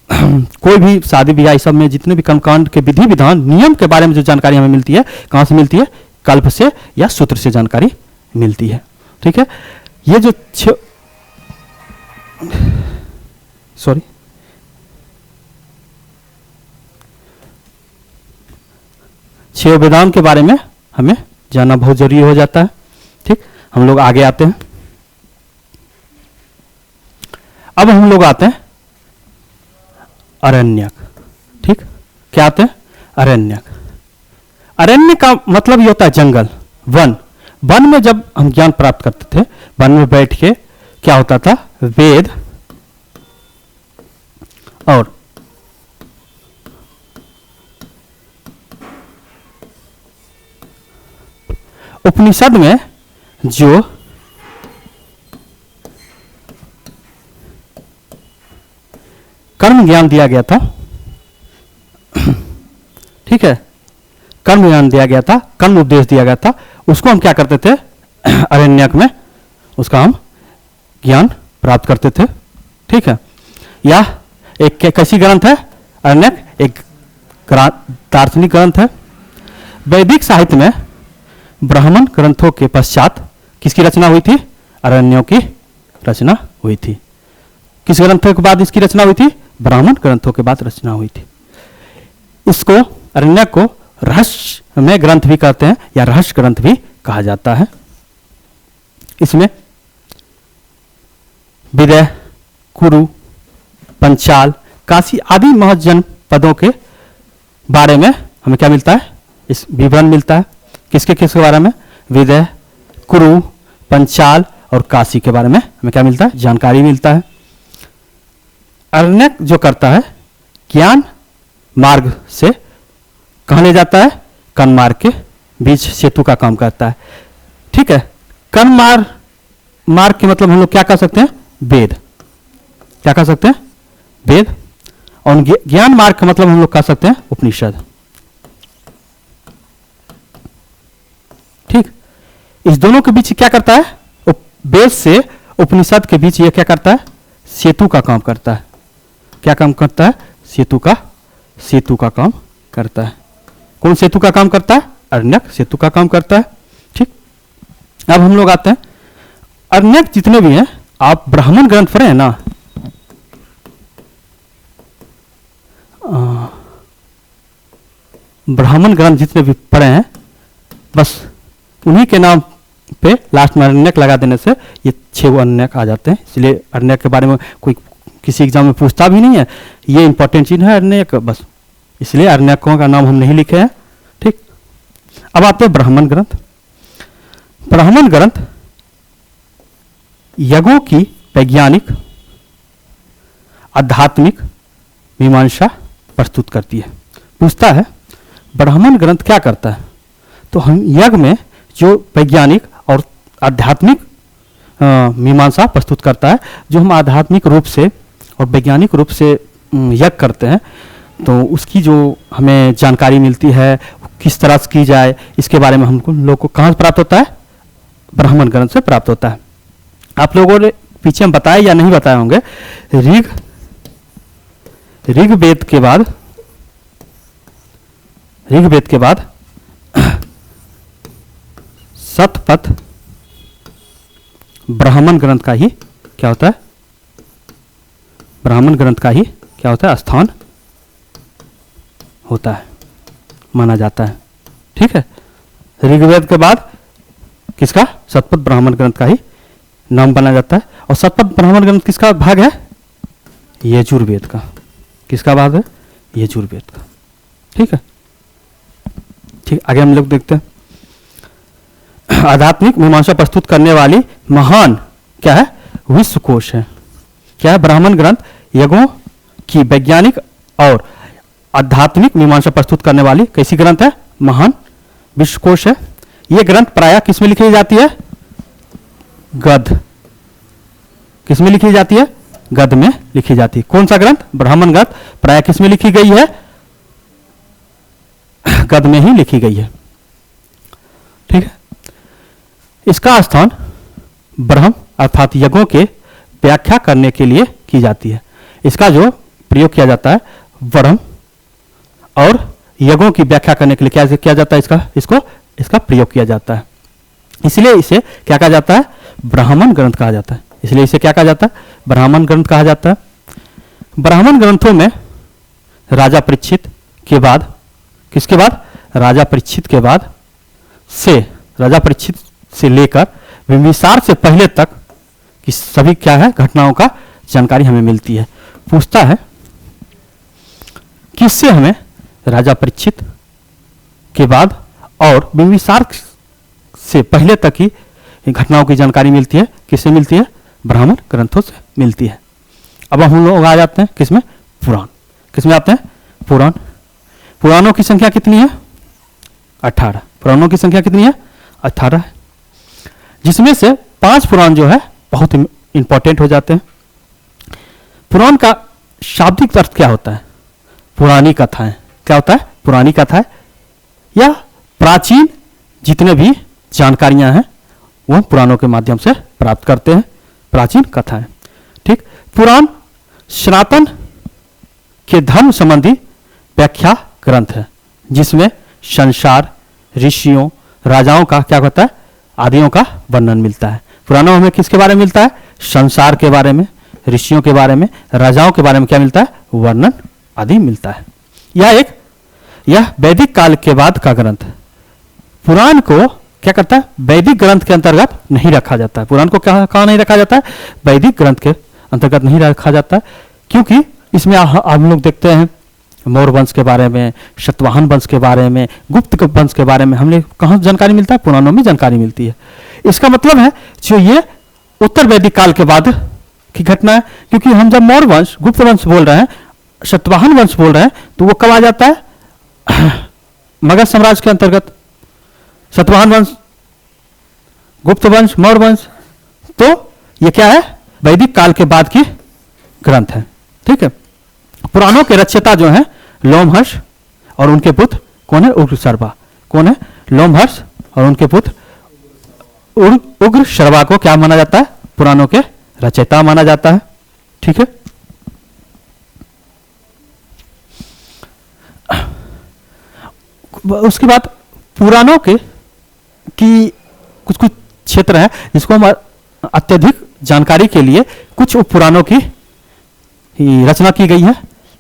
कोई भी शादी ब्याह सब में जितने भी कर्मकांड के विधि विधान नियम के बारे में जो जानकारी हमें मिलती है, कहाँ से मिलती है? कल्प से या सूत्र से जानकारी मिलती है। ठीक है। ये जो सॉरी छह वेदांत के बारे में हमें जानना बहुत जरूरी हो जाता है। ठीक। हम लोग आगे आते हैं। अब हम लोग आते हैं अरण्यक। ठीक। क्या आते हैं? अरण्यक। अरण्य का मतलब ये होता है जंगल, वन। वन में जब हम ज्ञान प्राप्त करते थे, वन में बैठ के क्या होता था? वेद और उपनिषद में जो कर्म ज्ञान दिया गया था, ठीक है, कर्म ज्ञान दिया गया था, कर्म उपदेश दिया गया था, उसको हम क्या करते थे? अरण्यक में उसका हम ज्ञान प्राप्त करते थे। ठीक है। या एक कैसी ग्रंथ है? अरण्यक एक दार्शनिक ग्रंथ है। वैदिक साहित्य में ब्राह्मण ग्रंथों के पश्चात किसकी रचना हुई थी? अरण्यों की रचना हुई थी। किस ग्रंथों के बाद इसकी रचना हुई थी? ब्राह्मण ग्रंथों के बाद रचना हुई थी। इसको अरण्यक को रहस्य में ग्रंथ भी कहते हैं या रहस्य ग्रंथ भी कहा जाता है। इसमें विदय, कुरु, पंचाल, काशी आदि महज जनपदों के बारे में हमें क्या मिलता है? इस विवरण मिलता है। किसके किसके बारे में? विदय, कुरु, पंचाल और काशी के बारे में हमें क्या मिलता है? जानकारी मिलता है। अरण्यक जो करता है ज्ञान मार्ग से कहाँ ले जाता है? कर्म मार्ग के बीच सेतु का काम करता है। ठीक है। कर्म मार्ग के मतलब हम लोग क्या कह सकते हैं? वेद। क्या कह सकते हैं? वेद। और ज्ञान मार्ग का मतलब हम लोग कह सकते हैं उपनिषद। ठीक। इस दोनों के बीच क्या करता है? वेद से उपनिषद के बीच ये क्या करता है? सेतु का काम करता है। क्या काम करता है? सेतु का काम करता है। कौन सेतु का काम करता है? अरण्यक सेतु का काम करता है। ठीक। अब हम लोग आते हैं अरण्यक जितने भी हैं, आप ब्राह्मण ग्रंथ पढ़े हैं ना? ब्राह्मण ग्रंथ जितने भी पढ़े हैं, बस उन्हीं के नाम पे लास्ट में अरण्यक लगा देने से ये 6 अरण्यक आ जाते हैं। इसलिए अरण्यक के बारे में कोई किसी एग्जाम में पूछता भी नहीं है। ये इंपॉर्टेंट चीज है अरण्यक, बस इसलिए अरण्यकों का नाम हम नहीं लिखे हैं। ठीक। अब आते हैं ब्राह्मण ग्रंथ। ब्राह्मण ग्रंथ यज्ञों की वैज्ञानिक आध्यात्मिक मीमांसा प्रस्तुत करती है। पूछता है ब्राह्मण ग्रंथ क्या करता है? तो हम यज्ञ में जो वैज्ञानिक और आध्यात्मिक मीमांसा प्रस्तुत करता है, जो हम आध्यात्मिक रूप से और वैज्ञानिक रूप से यज्ञ करते हैं, तो उसकी जो हमें जानकारी मिलती है किस तरह से की जाए, इसके बारे में हमको लोग को कहाँ से प्राप्त होता है? ब्राह्मण ग्रंथ से प्राप्त होता है। आप लोगों ने पीछे हम बताए या नहीं बताए होंगे, ऋग्वेद के बाद शतपथ ब्राह्मण ग्रंथ का ही क्या होता है? ब्राह्मण ग्रंथ का ही क्या होता है? स्थान होता है, माना जाता है। ठीक है। ऋग्वेद के बाद किसका? शतपथ ब्राह्मण ग्रंथ का ही नाम बना जाता है। और शतपथ ब्राह्मण ग्रंथ किसका भाग है? यजुर्वेद का। किसका भाग है? यजुर्वेद का। ठीक है, ठीक, आगे हम लोग देखते हैं। आध्यात्मिक मीमांसा प्रस्तुत करने वाली महान क्या है? विश्वकोश है। क्या है? ब्राह्मण ग्रंथ यज्ञों की वैज्ञानिक और आध्यात्मिक मीमांसा प्रस्तुत करने वाली कैसी ग्रंथ है? महान विश्वकोश है। यह ग्रंथ प्रायः किस में लिखी जाती है? गद्य। किस में लिखी जाती है? गद्य में लिखी जाती है। कौन सा ग्रंथ? ब्राह्मण ग्रंथ प्रायः किस में लिखी गई है? गद्य में ही लिखी गई है। ठीक है, इसका स्थान ब्रह्म अर्थात यज्ञों के व्याख्या करने के लिए की जाती है। इसका जो प्रयोग किया जाता है ब्रह्म और यज्ञों की व्याख्या करने के लिए क्या किया जाता है? इसका प्रयोग किया जाता है। इसलिए इसे क्या कहा जाता है? ब्राह्मण ग्रंथ कहा जाता है। इसलिए इसे क्या कहा जाता है? ब्राह्मण ग्रंथ कहा जाता है। ब्राह्मण ग्रंथों में राजा परीक्षित के बाद, किसके बाद? राजा परीक्षित के बाद से, राजा परीक्षित से लेकर बिंबिसार से पहले तक की सभी क्या है? घटनाओं का जानकारी हमें मिलती है। पूछता है किससे हमें राजा परीक्षित के बाद और बिंबिसार से पहले तक की घटनाओं की जानकारी मिलती है? किससे मिलती है? ब्राह्मण ग्रंथों से मिलती है। अब हम लोग आ जाते हैं किसमें? पुराण। किसमें आते हैं? पुराण। पुराणों की संख्या कितनी है? 18। पुराणों की संख्या कितनी है? 18 है, जिसमें से 5 पुराण जो है बहुत इंपॉर्टेंट हो जाते हैं। पुराण का शाब्दिक अर्थ क्या होता है? पुरानी कथाएं। क्या होता है? पुरानी कथाएं या प्राचीन जितने भी जानकारियां हैं वह पुराणों के माध्यम से प्राप्त करते हैं। प्राचीन कथाएं। ठीक, पुराण सनातन के धर्म संबंधी व्याख्या ग्रंथ है, जिसमें संसार, ऋषियों, राजाओं का क्या होता है? आदियों का वर्णन मिलता है। पुराणों में हमें किसके बारे में मिलता है? संसार के बारे में, ऋषियों के बारे में, राजाओं के बारे में क्या मिलता है? वर्णन आदि मिलता है। यह वैदिक काल के बाद का ग्रंथ है। पुराण को क्या करता है? वैदिक ग्रंथ के अंतर्गत नहीं रखा जाता है। पुराण को कहाँ नहीं रखा जाता है? वैदिक ग्रंथ के अंतर्गत नहीं रखा जाता है, क्योंकि इसमें हम लोग देखते हैं मौर्य वंश के बारे में, शतवाहन वंश के बारे में, गुप्त वंश के बारे में हमें कहाँ जानकारी मिलता है? पुराणों में जानकारी मिलती है। इसका मतलब है जो ये उत्तर वैदिक काल के बाद की घटना है, क्योंकि हम जब मौर्य वंश, गुप्त वंश बोल रहे हैं, शतवाहन वंश बोल रहे हैं, तो वो कब आ जाता है? मगध साम्राज्य के अंतर्गत। शतवाहन वंश, गुप्त वंश, मौर्य वंश, तो ये क्या है? वैदिक काल के बाद की ग्रंथ है। ठीक है, पुराणों के रचयिता जो हैं लोमहर्ष और उनके पुत्र कौन है? उग्रशर्वा। कौन है? लोमहर्ष और उनके पुत्र उग्रशर्वा को क्या माना जाता है? पुराणों के रचयिता माना जाता है। ठीक है, उसके बाद पुराणों के की कुछ कुछ क्षेत्र है जिसको हम अत्यधिक जानकारी के लिए कुछ उपपुराणों की रचना की गई है,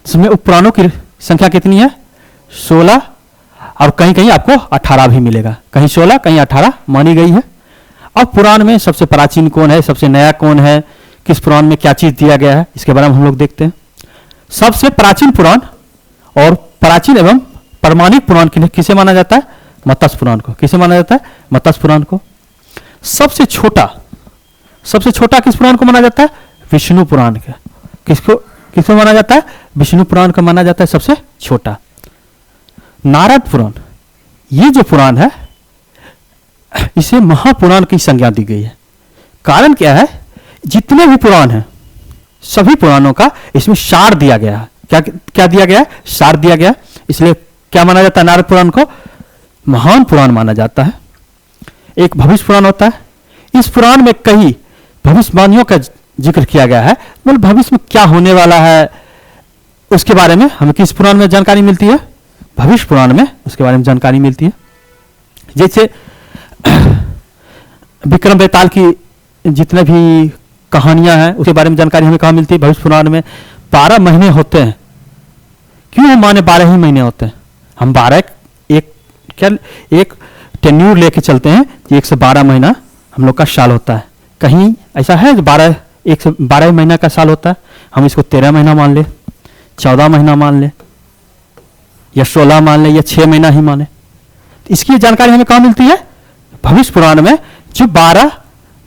जिसमें उपपुराणों की संख्या कितनी है? 16, और कहीं कहीं आपको 18 भी मिलेगा। कहीं 16, कहीं 18 मानी गई है। अब पुराण में सबसे प्राचीन कौन है? सबसे नया कौन है? किस पुराण में क्या चीज दिया गया है? इसके बारे में हम लोग देखते हैं। सबसे प्राचीन पुराण और प्राचीन एवं प्रमाणिक पुराण किसे माना जाता है? मत्स्य पुराण को। किसे माना जाता है? मत्स्य पुराण को। सबसे छोटा किस पुराण को माना जाता है? विष्णु पुराण के। किसको माना जाता है? विष्णु पुराण को माना जाता है सबसे छोटा। नारद पुराण, ये जो पुराण है इसे महापुराण की संज्ञा दी गई है। कारण क्या है? जितने भी पुराण हैं सभी पुराणों का इसमें सार दिया गया है। क्या दिया गया है? सार दिया गया। इसलिए क्या माना जाता है? नारद पुराण को महान पुराण माना जाता है। एक भविष्य पुराण होता है। इस पुराण में कई भविष्यवाणियों का जिक्र किया गया है, मतलब भविष्य में क्या होने वाला है उसके बारे में हमें किस पुराण में जानकारी मिलती है? भविष्य पुराण में उसके बारे में जानकारी मिलती है। जैसे विक्रम बेताल की जितने भी कहानियां हैं उसके बारे में जानकारी हमें कहाँ मिलती है? भविष्य पुराण में। 12 महीने होते हैं। क्यों हम माने 12 ही महीने होते हैं? हम 12 एक टेन्यूर लेके चलते हैं कि 112 महीना हम लोग का साल होता है। कहीं ऐसा है जो 112 महीना का साल होता है? हम इसको 13 महीना मान ले, 14 महीना मान ले, या 16 मान ले, या 6 महीना ही माने। इसकी जानकारी हमें कहाँ मिलती है? भविष्य पुराण में जो 12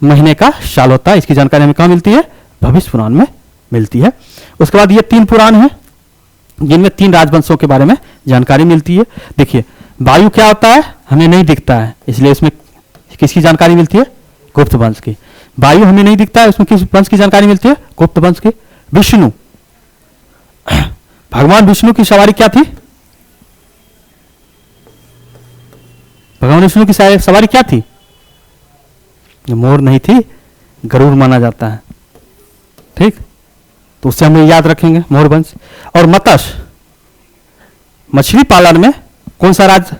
महीने का साल होता है, इसकी जानकारी हमें कहाँ मिलती है? भविष्य पुराण में मिलती है। उसके बाद ये 3 पुराण हैं जिनमें 3 राजवंशों के बारे में जानकारी मिलती है। देखिए, वायु क्या होता है? हमें नहीं दिखता है, इसलिए इसमें किसकी जानकारी मिलती है? गुप्त वंश की। वायु हमें नहीं दिखता है, उसमें किस वंश की जानकारी मिलती है? गुप्त वंश की। विष्णु, भगवान विष्णु की सवारी क्या थी? भगवान विष्णु की सवारी क्या थी? मोर नहीं थी, गरुड़ माना जाता है। ठीक, तो उससे हम लोग याद रखेंगे मोर वंश। और मत्स्य, मछली पालन में कौन सा राज्य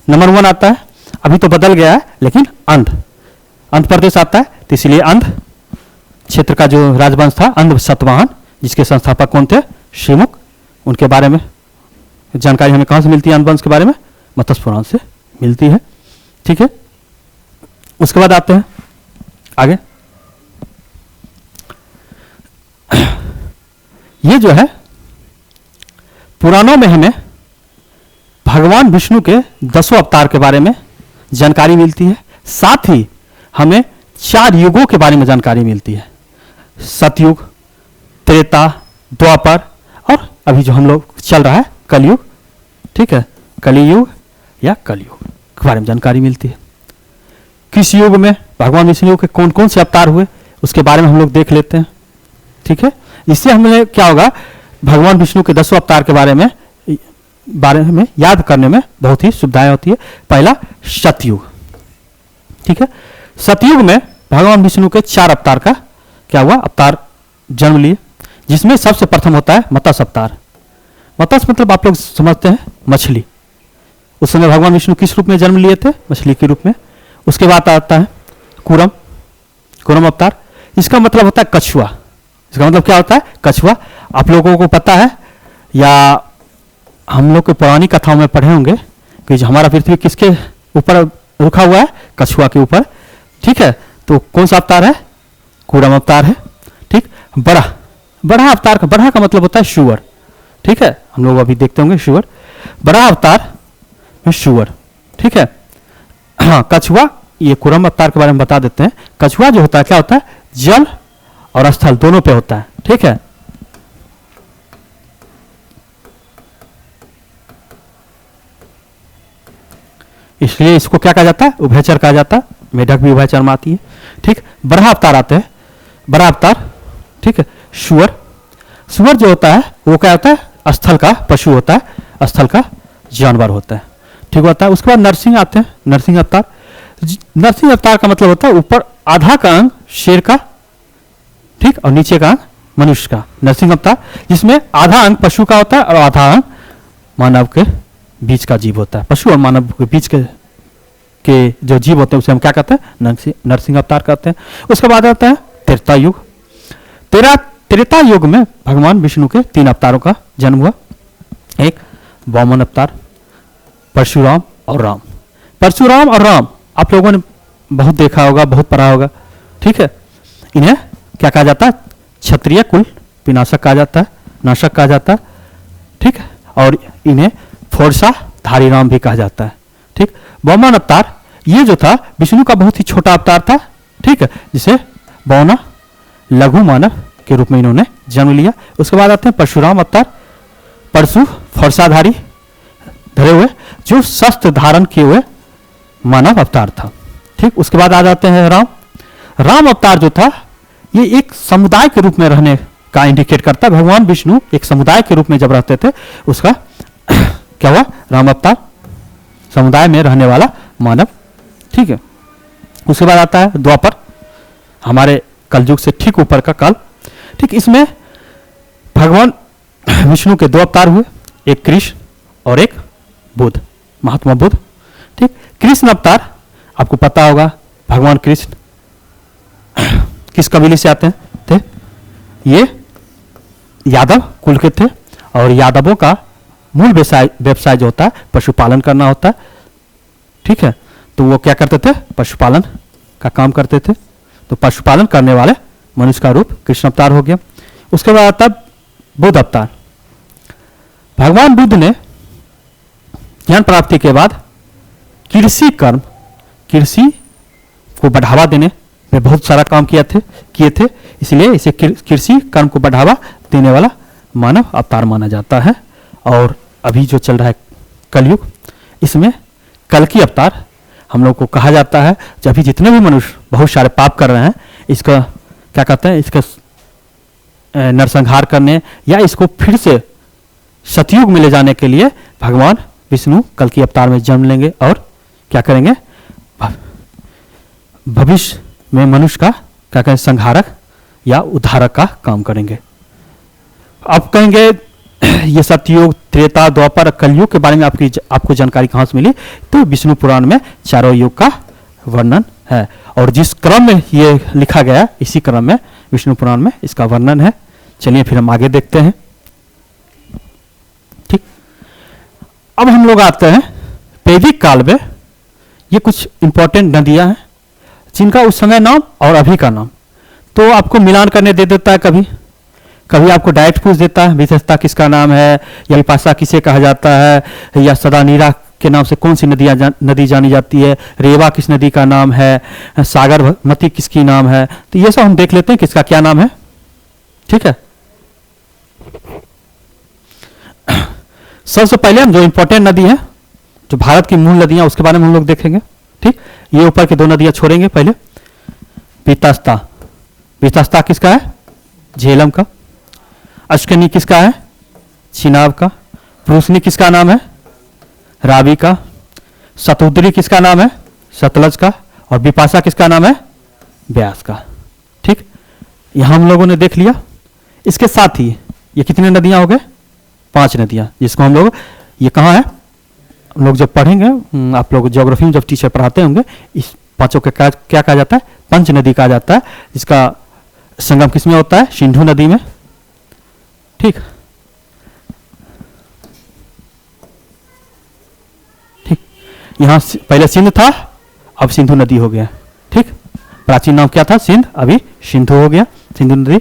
नंबर 1 आता है? अभी तो बदल गया है, लेकिन अंध प्रदेश आता है। तो इसलिए अंध क्षेत्र का जो राजवंश था, अंध सतवाहन, जिसके संस्थापक कौन थे? श्रीमुख। उनके बारे में जानकारी हमें कहां से मिलती है? अंध वंश के बारे में मत्स्य पुराण से मिलती है। ठीक है, उसके बाद आते हैं आगे। ये जो है पुराणों में हमें भगवान विष्णु के 10 अवतार के बारे में जानकारी मिलती है। साथ ही हमें 4 युगों के बारे में जानकारी मिलती है: सतयुग, त्रेता, द्वापर और अभी जो हम लोग चल रहा है कलयुग। ठीक है, कलियुग या कलयुग के बारे में जानकारी मिलती है। किस युग में भगवान विष्णु के कौन कौन से अवतार हुए, उसके बारे में हम लोग देख लेते हैं। ठीक है, इससे हमें क्या होगा? भगवान विष्णु के 10 अवतार के बारे में याद करने में बहुत ही सुविधाएं होती है। पहला, सतयुग। ठीक है, सतयुग में भगवान विष्णु के 4 अवतार का क्या हुआ? अवतार जन्म लिए, जिसमें सबसे प्रथम होता है मत्स्य अवतार। मत्स्य मतलब आप लोग समझते हैं मछली। उस समय भगवान विष्णु किस रूप में जन्म लिए थे? मछली के रूप में। उसके बाद आता है कूर्म अवतार। इसका मतलब होता है कछुआ। इसका मतलब क्या होता है? कछुआ। आप लोगों को पता है या हम लोग के पुरानी कथाओं में पढ़े होंगे कि जो हमारा पृथ्वी किसके ऊपर रुका हुआ है? कछुआ के ऊपर। ठीक है, तो कौन सा अवतार है? कूर्म अवतार है। ठीक, बड़ा अवतार का, बड़ा का मतलब होता है शुअर। ठीक है, हम लोग अभी देखते होंगे शुअर। बड़ा अवतार में शुअर। ठीक है, हाँ, कछुआ, ये कूर्म अवतार के बारे में बता देते हैं। कछुआ जो होता है क्या होता है? जल और स्थल दोनों पे होता है। ठीक है, इसलिए इसको क्या कहा जाता है? उभयचर कहा जाता है। मेढक भी उभयचर में आती है। ठीक, बड़ा अवतार आते हैं। बड़ा अवतार, ठीक है, सुअर जो होता है वो क्या होता है? स्थल का पशु होता है, स्थल का जानवर होता है। ठीक होता है। उसके बाद नरसिंह आते हैं। नरसिंह अवतार, नरसिंह अवतार का मतलब होता है ऊपर आधा का अंग शेर का, ठीक, और नीचे का अंग मनुष्य का। नरसिंह अवतार, जिसमें आधा अंग पशु का होता है और आधा अंग मानव के बीच का जीव होता है। पशु और मानव के बीच के जो जीव होते हैं उसे हम क्या कहते हैं? नरसिंह अवतार कहते हैं। उसके बाद आता है त्रेता युग। त्रेता युग में भगवान विष्णु के 3 अवतारों का जन्म हुआ। एक वामन अवतार, परशुराम और राम। परशुराम और राम आप लोगों ने बहुत देखा होगा, बहुत पढ़ा होगा। ठीक है, इन्हें क्या कहा जाता है? क्षत्रिय कुल विनाशक कहा जाता है, नाशक कहा जाता है। ठीक, और इन्हें फोरसा धारी राम भी कहा जाता है। ठीक, वामन अवतार ये जो था विष्णु का बहुत ही छोटा अवतार था। ठीक है, जिसे बौना लघु मानव के रूप में इन्होंने जन्म लिया। उसके बाद आते हैं परशुराम अवतार। परशु फरसाधारी धरे हुए, जो शस्त्र धारण किए हुए मानव अवतार था। ठीक, उसके बाद आ जाते हैं राम। राम अवतार जो था ये एक समुदाय के रूप में रहने का इंडिकेट करता है। भगवान विष्णु एक समुदाय के रूप में जब रहते थे, उसका क्या हुआ? राम अवतार, समुदाय में रहने वाला मानव। ठीक है, उसके बाद आता है द्वापर, हमारे कलयुग से ठीक ऊपर का काल। ठीक, इसमें भगवान विष्णु के 2 अवतार हुए, एक कृष्ण और एक बुद्ध, महात्मा बुद्ध। ठीक, कृष्ण अवतार आपको पता होगा, भगवान कृष्ण किस कबीले से आते थे? ये यादव कुल के थे, और यादवों का मूल व्यवसाय जो होता है पशुपालन करना होता है। ठीक है, तो वो क्या करते थे, पशुपालन का काम करते थे। तो पशुपालन करने वाले मनुष्य का रूप कृष्ण अवतार हो गया। उसके बाद आता बुद्ध अवतार। भगवान बुद्ध ने ज्ञान प्राप्ति के बाद कृषि कर्म, कृषि को बढ़ावा देने में बहुत सारा काम किए थे। इसलिए इसे कृषि कर्म को बढ़ावा देने वाला मानव अवतार माना जाता है। और अभी जो चल रहा है कलयुग, इसमें कल की अवतार हम लोग को कहा जाता है। जब भी जितने भी मनुष्य बहुत सारे पाप कर रहे हैं, इसका क्या कहते हैं, इसका नरसंहार करने या इसको फिर से सतयुग में ले जाने के लिए भगवान विष्णु कल की अवतार में जन्म लेंगे और क्या करेंगे, भविष्य में मनुष्य का क्या कहें, संहारक या उद्धारक का काम करेंगे। अब कहेंगे ये सतयुग, त्रेता, द्वापर, कलयुग के बारे में आपको जानकारी कहाँ से मिली? तो विष्णु पुराण में चारों युग का वर्णन है और जिस क्रम में ये लिखा गया इसी क्रम में विष्णु पुराण में इसका वर्णन है। चलिए फिर हम आगे देखते हैं। ठीक, अब हम लोग आते हैं वैदिक काल में। ये कुछ इंपॉर्टेंट नदियां हैं जिनका उस समय नाम और अभी का नाम तो आपको मिलान करने दे देता है। कभी कभी आपको डायरेक्ट पूछ देता है विशेषता किसका नाम है, यल्पासा किसे कहा जाता है, या सदानीरा के नाम से कौन सी नदी जानी जाती है, रेवा किस नदी का नाम है, सागरमती किसकी नाम है। तो ये सब हम देख लेते हैं किसका क्या नाम है। ठीक है, सबसे पहले हम जो इंपॉर्टेंट नदी है, जो भारत की मूल नदियां, उसके बारे में हम लोग देखेंगे। ठीक, ये ऊपर की दो नदियां छोड़ेंगे। पहले वितस्ता, वितस्ता किसका है, झेलम का। अश्कनी किसका है, चिनाब का। प्रूसनी किसका नाम है, रावी का। सतुद्री किसका नाम है, सतलज का। और बिपाशा किसका नाम है, ब्यास का। ठीक, यहां हम लोगों ने देख लिया। इसके साथ ही ये कितने नदियां हो गए, 5 नदियां, जिसको हम लोग, ये कहाँ है, हम लोग जब पढ़ेंगे, आप लोग ज्योग्राफी में जब टीचर पढ़ाते होंगे, इस पांचों के क्या कहा जाता है, पंच नदी कहा जाता है। इसका संगम किसमें होता है, सिंधु नदी में। ठीक, ठीक, यहां पहले सिंध था, अब सिंधु नदी हो गया। ठीक, प्राचीन नाम क्या था, सिंध, अभी सिंधु हो गया, सिंधु नदी।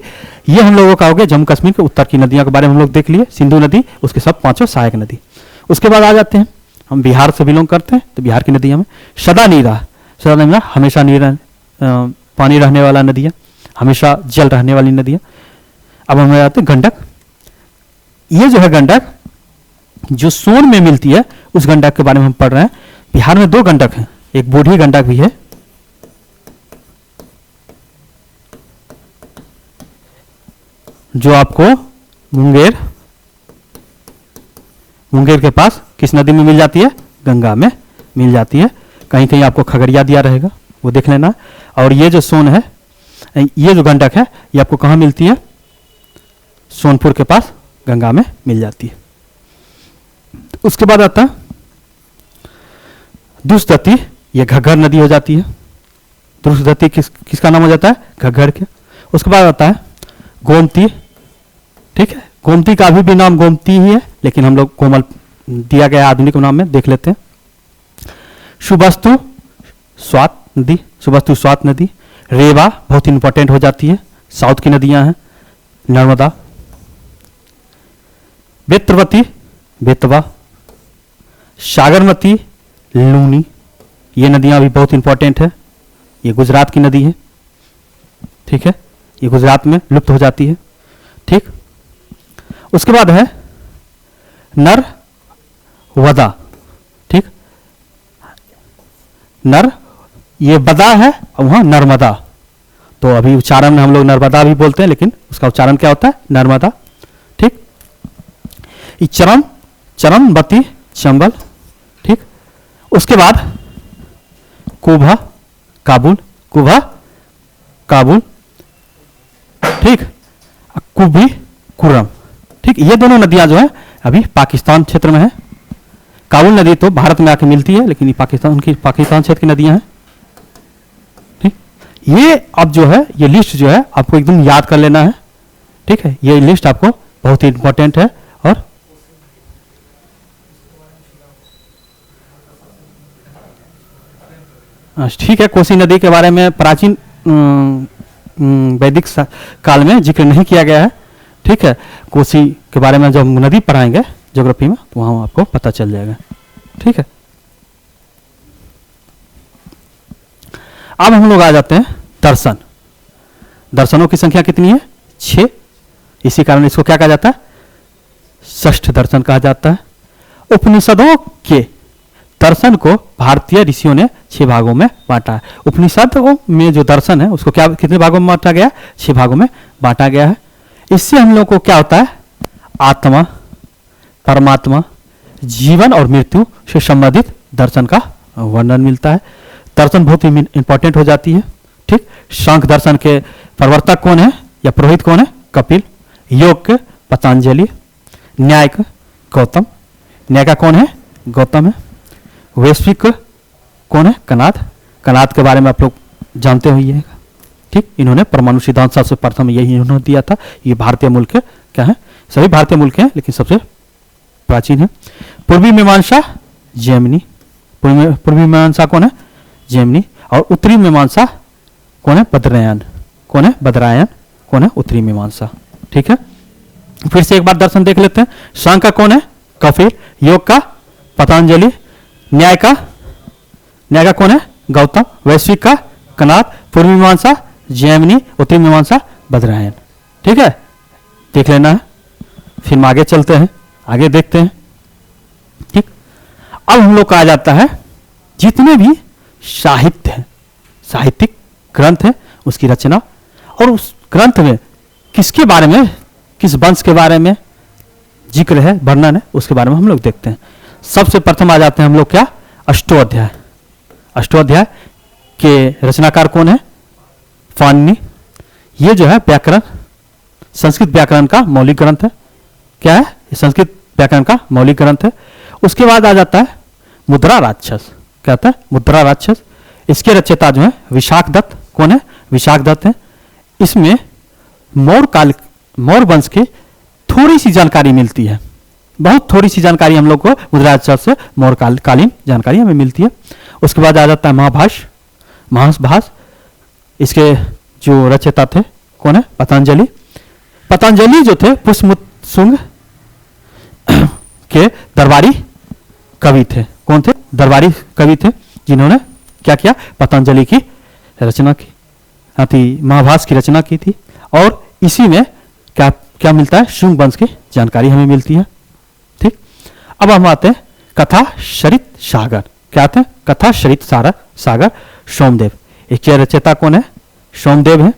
ये हम लोगों का हो गया जम्मू कश्मीर के उत्तर की नदियों के बारे में हम लोग देख लिए, सिंधु नदी, उसके सब 5 सहायक नदी। उसके बाद आ जाते हैं, हम बिहार से बिलोंग करते हैं तो बिहार की नदियां में सदा नीरा, सदा नीरा हमेशा पानी रहने वाला नदियां, हमेशा जल रहने वाली नदियां। अब हम आते हैं गंडक। ये जो है गंडक, जो सोन में मिलती है, उस गंडक के बारे में हम पढ़ रहे हैं। बिहार में 2 गंडक हैं, एक बूढ़ी गंडक भी है, जो आपको मुंगेर के पास किस नदी में मिल जाती है, गंगा में मिल जाती है। कहीं कहीं आपको खगड़िया दिया रहेगा, वो देख लेना। और ये जो सोन है, ये जो गंडक है, ये आपको कहाँ मिलती है, सोनपुर के पास गंगा में मिल जाती है। उसके बाद आता है दुष्टती, ये घग्गर नदी हो जाती है। दुष्टती किसका नाम हो जाता है, घग्गर के। उसके बाद आता है गोमती। ठीक है, गोमती का अभी भी नाम गोमती ही है, लेकिन हम लोग कोमल दिया गया आधुनिक नाम में देख लेते हैं। सुबस्तु स्वात नदी, सुबस्तु स्वात नदी। रेवा बहुत इंपॉर्टेंट हो जाती है, साउथ की नदियां हैं, नर्मदा। बेत्रवती, बेतवा। सागरमती, लूनी, ये नदियां भी बहुत इंपॉर्टेंट है, ये गुजरात की नदी है। ठीक है, ये गुजरात में लुप्त हो जाती है। ठीक, उसके बाद है नर्मदा। ठीक, ये बदा है और वहां नर्मदा, तो अभी उच्चारण में हम लोग नर्मदा भी बोलते हैं, लेकिन उसका उच्चारण क्या होता है, नर्मदा। ठीक, चरमबती, चंबल। ठीक, उसके बाद कुभा, काबुल, कुभा, काबुल। ठीक, कुबी, कुर्रम। ठीक, ये दोनों नदियां जो है अभी पाकिस्तान क्षेत्र में है। काबुल नदी तो भारत में आके मिलती है, लेकिन ये पाकिस्तान क्षेत्र की नदियां हैं। ठीक, ये अब जो है, ये लिस्ट जो है आपको एकदम याद कर लेना है। ठीक है, ये लिस्ट आपको बहुत ही इंपॉर्टेंट है। और ठीक है, कोसी नदी के बारे में प्राचीन वैदिक काल में जिक्र नहीं किया गया है। ठीक है, कोसी के बारे में जब नदी पढ़ाएंगे ज्योग्राफी में तो वहाँ आपको पता चल जाएगा। ठीक है, अब हम लोग आ जाते हैं दर्शन। दर्शनों की संख्या कितनी है? 6। इसी कारण इसको क्या कहा जाता है? षष्ठ दर्शन कहा जाता है। उपनिषदों के दर्शन को भारतीय ऋषियों ने 6 भागों में बांटा है। उपनिषदों में जो दर्शन है उसको क्या कितने भागों में बांटा गया? 6 भागों में बांटा गया है। इससे हम लोग को क्या होता है? आत्मा, परमात्मा, जीवन और मृत्यु से संबंधित दर्शन का वर्णन मिलता है। दर्शन बहुत ही इंपॉर्टेंट हो जाती है। ठीक, सांख्य दर्शन के प्रवर्तक कौन है या पुरोहित कौन है? कपिल। योग के पतंजलि। न्याय का गौतम। न्याय का कौन है? गौतम है। वैश्विक कौन है? कनाद। कनाद के बारे में आप लोग जानते हुए हैं। ठीक, इन्होंने परमाणु सिद्धांत सबसे प्रथम यही इन्होंने दिया था। ये भारतीय मूल के क्या है? सभी भारतीय मूल के हैं लेकिन सबसे प्राचीन है। पूर्वी मीमांसा जैमिनी। पूर्वी मीमांसा कौन है? जैमिनी। और उत्तरी मीमांसा कौन है? बद्रायन। कौन है? बद्रायन। कौन है? उत्तरी मीमांसा। ठीक है, फिर से एक बार दर्शन देख लेते हैं। सांख्य का कौन है? कपिल। योग का पतंजलि। न्याय का कौन है? गौतम। वैश्विक का कनाद। पूर्वी मीमांसा जैमिनी। उत्तरी मीमांसा बद्रायन। ठीक है, देख लेना है। फिर हम आगे चलते हैं, आगे देखते हैं। ठीक, अब हम लोग कहा जाता है जितने भी साहित्य है, साहित्यिक ग्रंथ है, उसकी रचना और उस ग्रंथ में किसके बारे में, किस वंश के बारे में जिक्र है, वर्णन है, उसके बारे में हम लोग देखते हैं। सबसे प्रथम आ जाते हैं हम लोग क्या? अष्टोध्याय। अष्टोध्याय के रचनाकार कौन है? पाणिनि। ये जो है व्याकरण, संस्कृत व्याकरण का मौलिक ग्रंथ है। क्या है? ये संस्कृत व्याकरण का मौलिक ग्रंथ है। उसके बाद आ जाता है मुद्रा राक्षस। क्या होता है? मुद्रा राक्षस। इसके रचयिता जो है विशाख दत्त। कौन है? विशाख दत्त है। इसमें मौर्य वंश की थोड़ी सी जानकारी मिलती है, बहुत थोड़ी सी जानकारी हम लोग को मुद्रा राक्षस से मौर्य कालीन जानकारी हमें मिलती है। उसके बाद आ जाता है महाभाष्य, महाभाष्य। इसके जो रचयिता थे कौन है? पतंजलि। पतंजलि जो थे पुष्पमुत शुंग के दरबारी कवि थे। कौन थे? दरबारी कवि थे जिन्होंने क्या किया? पतंजलि की रचना की, महाभाष्य की रचना की थी। और इसी में क्या क्या मिलता है? शुंग वंश की जानकारी हमें मिलती है। ठीक, अब हम आते हैं कथा सरित सागर। क्या आते हैं? कथा सरित सागर सोमदेव। इसके रचयिता कौन है? सोमदेव है।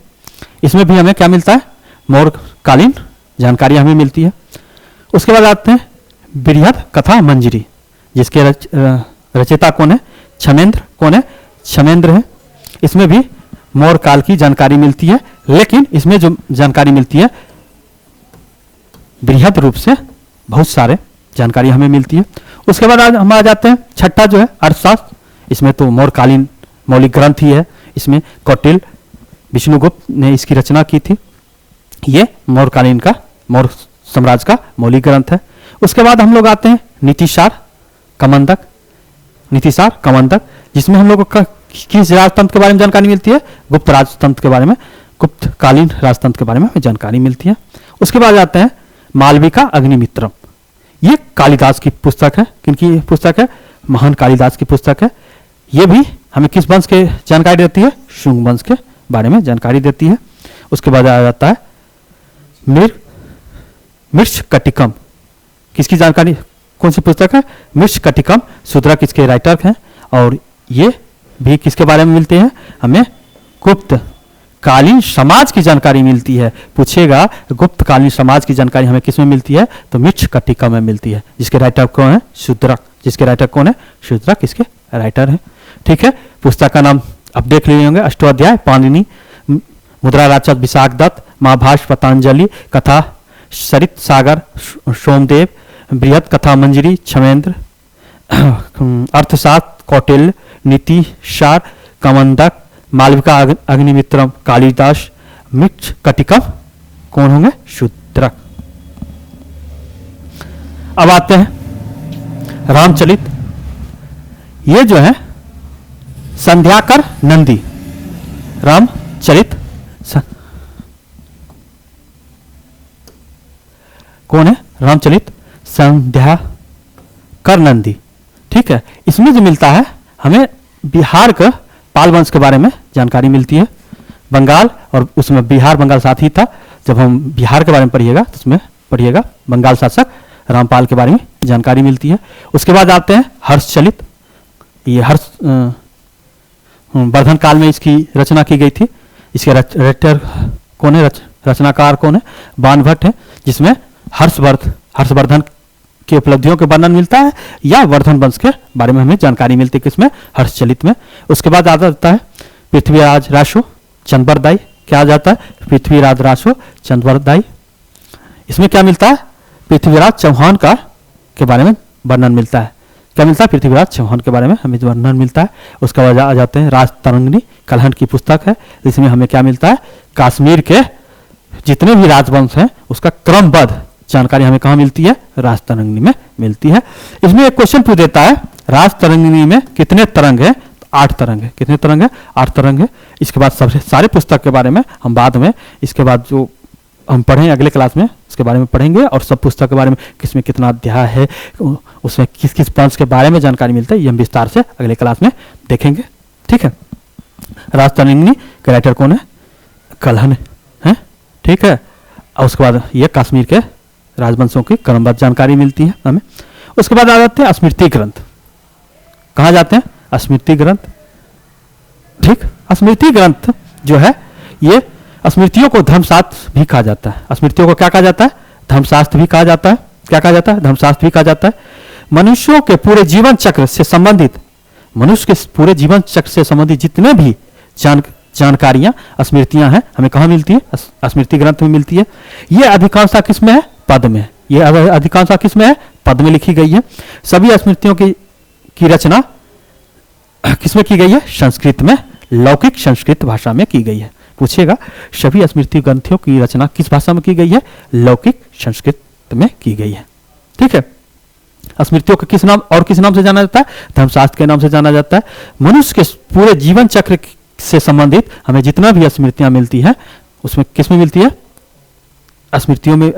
इसमें भी हमें क्या मिलता है? मौर्यकालीन जानकारी हमें मिलती है। उसके बाद आते हैं बृहद कथा मंजरी, जिसके रचयिता कौन है? क्षमेंद्र। कौन है? क्षमेंद्र है। इसमें भी मौर्य काल की जानकारी मिलती है, लेकिन इसमें जो जानकारी मिलती है बृहद रूप से बहुत सारे जानकारी हमें मिलती है। उसके बाद हम आ जाते हैं छठा जो है अर्थशास्त्र। इसमें तो मौर्यकालीन मौलिक ग्रंथ ही है। इसमें कौटिल्य, विष्णुगुप्त ने इसकी रचना की थी। ये मौर्यकालीन का, मौर्य साम्राज्य का मौलिक ग्रंथ है। उसके बाद हम लोग आते हैं नीतिसार कमंडक। नीतिसार कमंडक, जिसमें हम लोग को किस राजतंत्र के बारे में जानकारी मिलती है? गुप्त राजतंत्र के बारे में, गुप्तकालीन राजतंत्र के बारे में हमें जानकारी मिलती है। उसके बाद आते हैं मालविका अग्निमित्रम। ये कालिदास की पुस्तक है। किनकी पुस्तक है? महान कालिदास की पुस्तक है। ये भी हमें किस वंश के जानकारी देती है? शुंग वंश के बारे में जानकारी देती है। उसके बाद आ जाता है मृच्छकटिकम। किसकी जानकारी, कौन सी पुस्तक है? मृच्छकटिकम। शूद्रक इसके राइटर हैं। और ये भी किसके बारे में मिलते हैं? हमें गुप्त कालीन समाज की जानकारी मिलती है। पूछेगा गुप्त कालीन समाज की जानकारी हमें किस में मिलती है? तो मृच्छकटिकम में मिलती है, जिसके राइटर कौन है? शूद्रक। जिसके राइटर कौन है? शूद्रक इसके राइटर है। ठीक है, पुस्तक का नाम अब देख लिए होंगे। अष्टोध्याय पाणिनि, मुद्रा राक्षस विशाख दत्त, महाभाष्य पतंजलि, कथा सरित सागर सोमदेव, बृहद कथा मंजरी क्षमेंद्र, अर्थशास्त्र कौटिल्य, नीतिसार कमंडक, मालविका अग्निमित्रम कालिदास, मृच्छकटिकम कौन होंगे? शूद्रक। अब आते हैं रामचरित। ये जो है संध्याकर नंदी, रामचरित कौन है? रामचरित संध्याकर नंदी। ठीक है, इसमें जो मिलता है हमें बिहार का पाल वंश के बारे में जानकारी मिलती है। बंगाल, और उसमें बिहार बंगाल साथ ही था। जब हम बिहार के बारे में पढ़िएगा तो उसमें पढ़िएगा बंगाल शासक रामपाल के बारे में जानकारी मिलती है। उसके बाद आते हैं हर्षचलित। ये हर्ष वर्धन काल में इसकी रचना की गई थी। इसके राइटर कौन है? रचनाकार कौन है? बाणभट्ट है, जिसमें हर्षवर्धन की उपलब्धियों के वर्णन मिलता है या वर्धन वंश के बारे में हमें जानकारी मिलती है किसमें? हर्षचलित में। उसके बाद आ जाता है पृथ्वीराज रासो चंद्रवरदायी। क्या आ जाता है? पृथ्वीराज रासो चंद्रवरदायी। इसमें क्या मिलता है? पृथ्वीराज चौहान का के बारे में वर्णन मिलता है। क्या मिलता है? पृथ्वीराज चौहान के बारे में हमें वर्णन मिलता है। उसके बाद आ जाते हैं राजतरंगिणी, कलहन की पुस्तक है, जिसमें हमें क्या मिलता है? कश्मीर के जितने भी राजवंश हैं उसका क्रमबद्ध जानकारी हमें कहाँ मिलती है? राजतरंगिणी में मिलती है। इसमें एक क्वेश्चन पूछ देता है, राजतरंगिणी में कितने तरंग है? 8 तरंग है। कितने तरंग है? 8 तरंग है। इसके बाद सबसे सारे पुस्तक के बारे में हम बाद में, इसके बाद जो हम पढ़ें अगले क्लास में उसके बारे में पढ़ेंगे, और सब पुस्तक के बारे में किसमें कितना अध्याय है, उसमें किस किस पंच के बारे में जानकारी मिलता है, ये हम विस्तार से अगले क्लास में देखेंगे। ठीक है, राजतरंगिणी के राइटर कौन है? कलहन है। ठीक है, और उसके बाद ये कश्मीर के राजवंशों की क्रमबद्ध जानकारी मिलती है हमें। उसके बाद आ जाते हैं स्मृति ग्रंथ। कहाँ जाते हैं? स्मृति ग्रंथ। ठीक, स्मृति ग्रंथ जो है ये स्मृतियों को धर्मशास्त्र भी कहा जाता है। स्मृतियों को क्या कहा जाता है? धर्मशास्त्र भी कहा जाता है। क्या कहा जाता है? धर्मशास्त्र भी कहा जाता है। मनुष्यों के पूरे जीवन चक्र से संबंधित, मनुष्य के पूरे जीवन चक्र से संबंधित जितने भी जानकारियां स्मृतियां हैं हमें कहाँ मिलती है? स्मृति ग्रंथ में मिलती है। ये अधिकांशतः किस में है? पद में। ये अधिकांशतः किस में है? पद में लिखी गई है। सभी स्मृतियों की रचना किस में की गई है? संस्कृत में, लौकिक संस्कृत भाषा में की गई है। पूछेगा, सभी स्मृति ग्रंथों की रचना किस भाषा में की गई है? लौकिक संस्कृत में की गई है। ठीक है, स्मृतियों को किस नाम और किस नाम से जाना जाता है? धर्मशास्त्र के नाम से जाना जाता है। मनुष्य के पूरे जीवन चक्र से संबंधित हमें जितना भी स्मृतियां मिलती है उसमें किस में मिलती है? स्मृतियों में,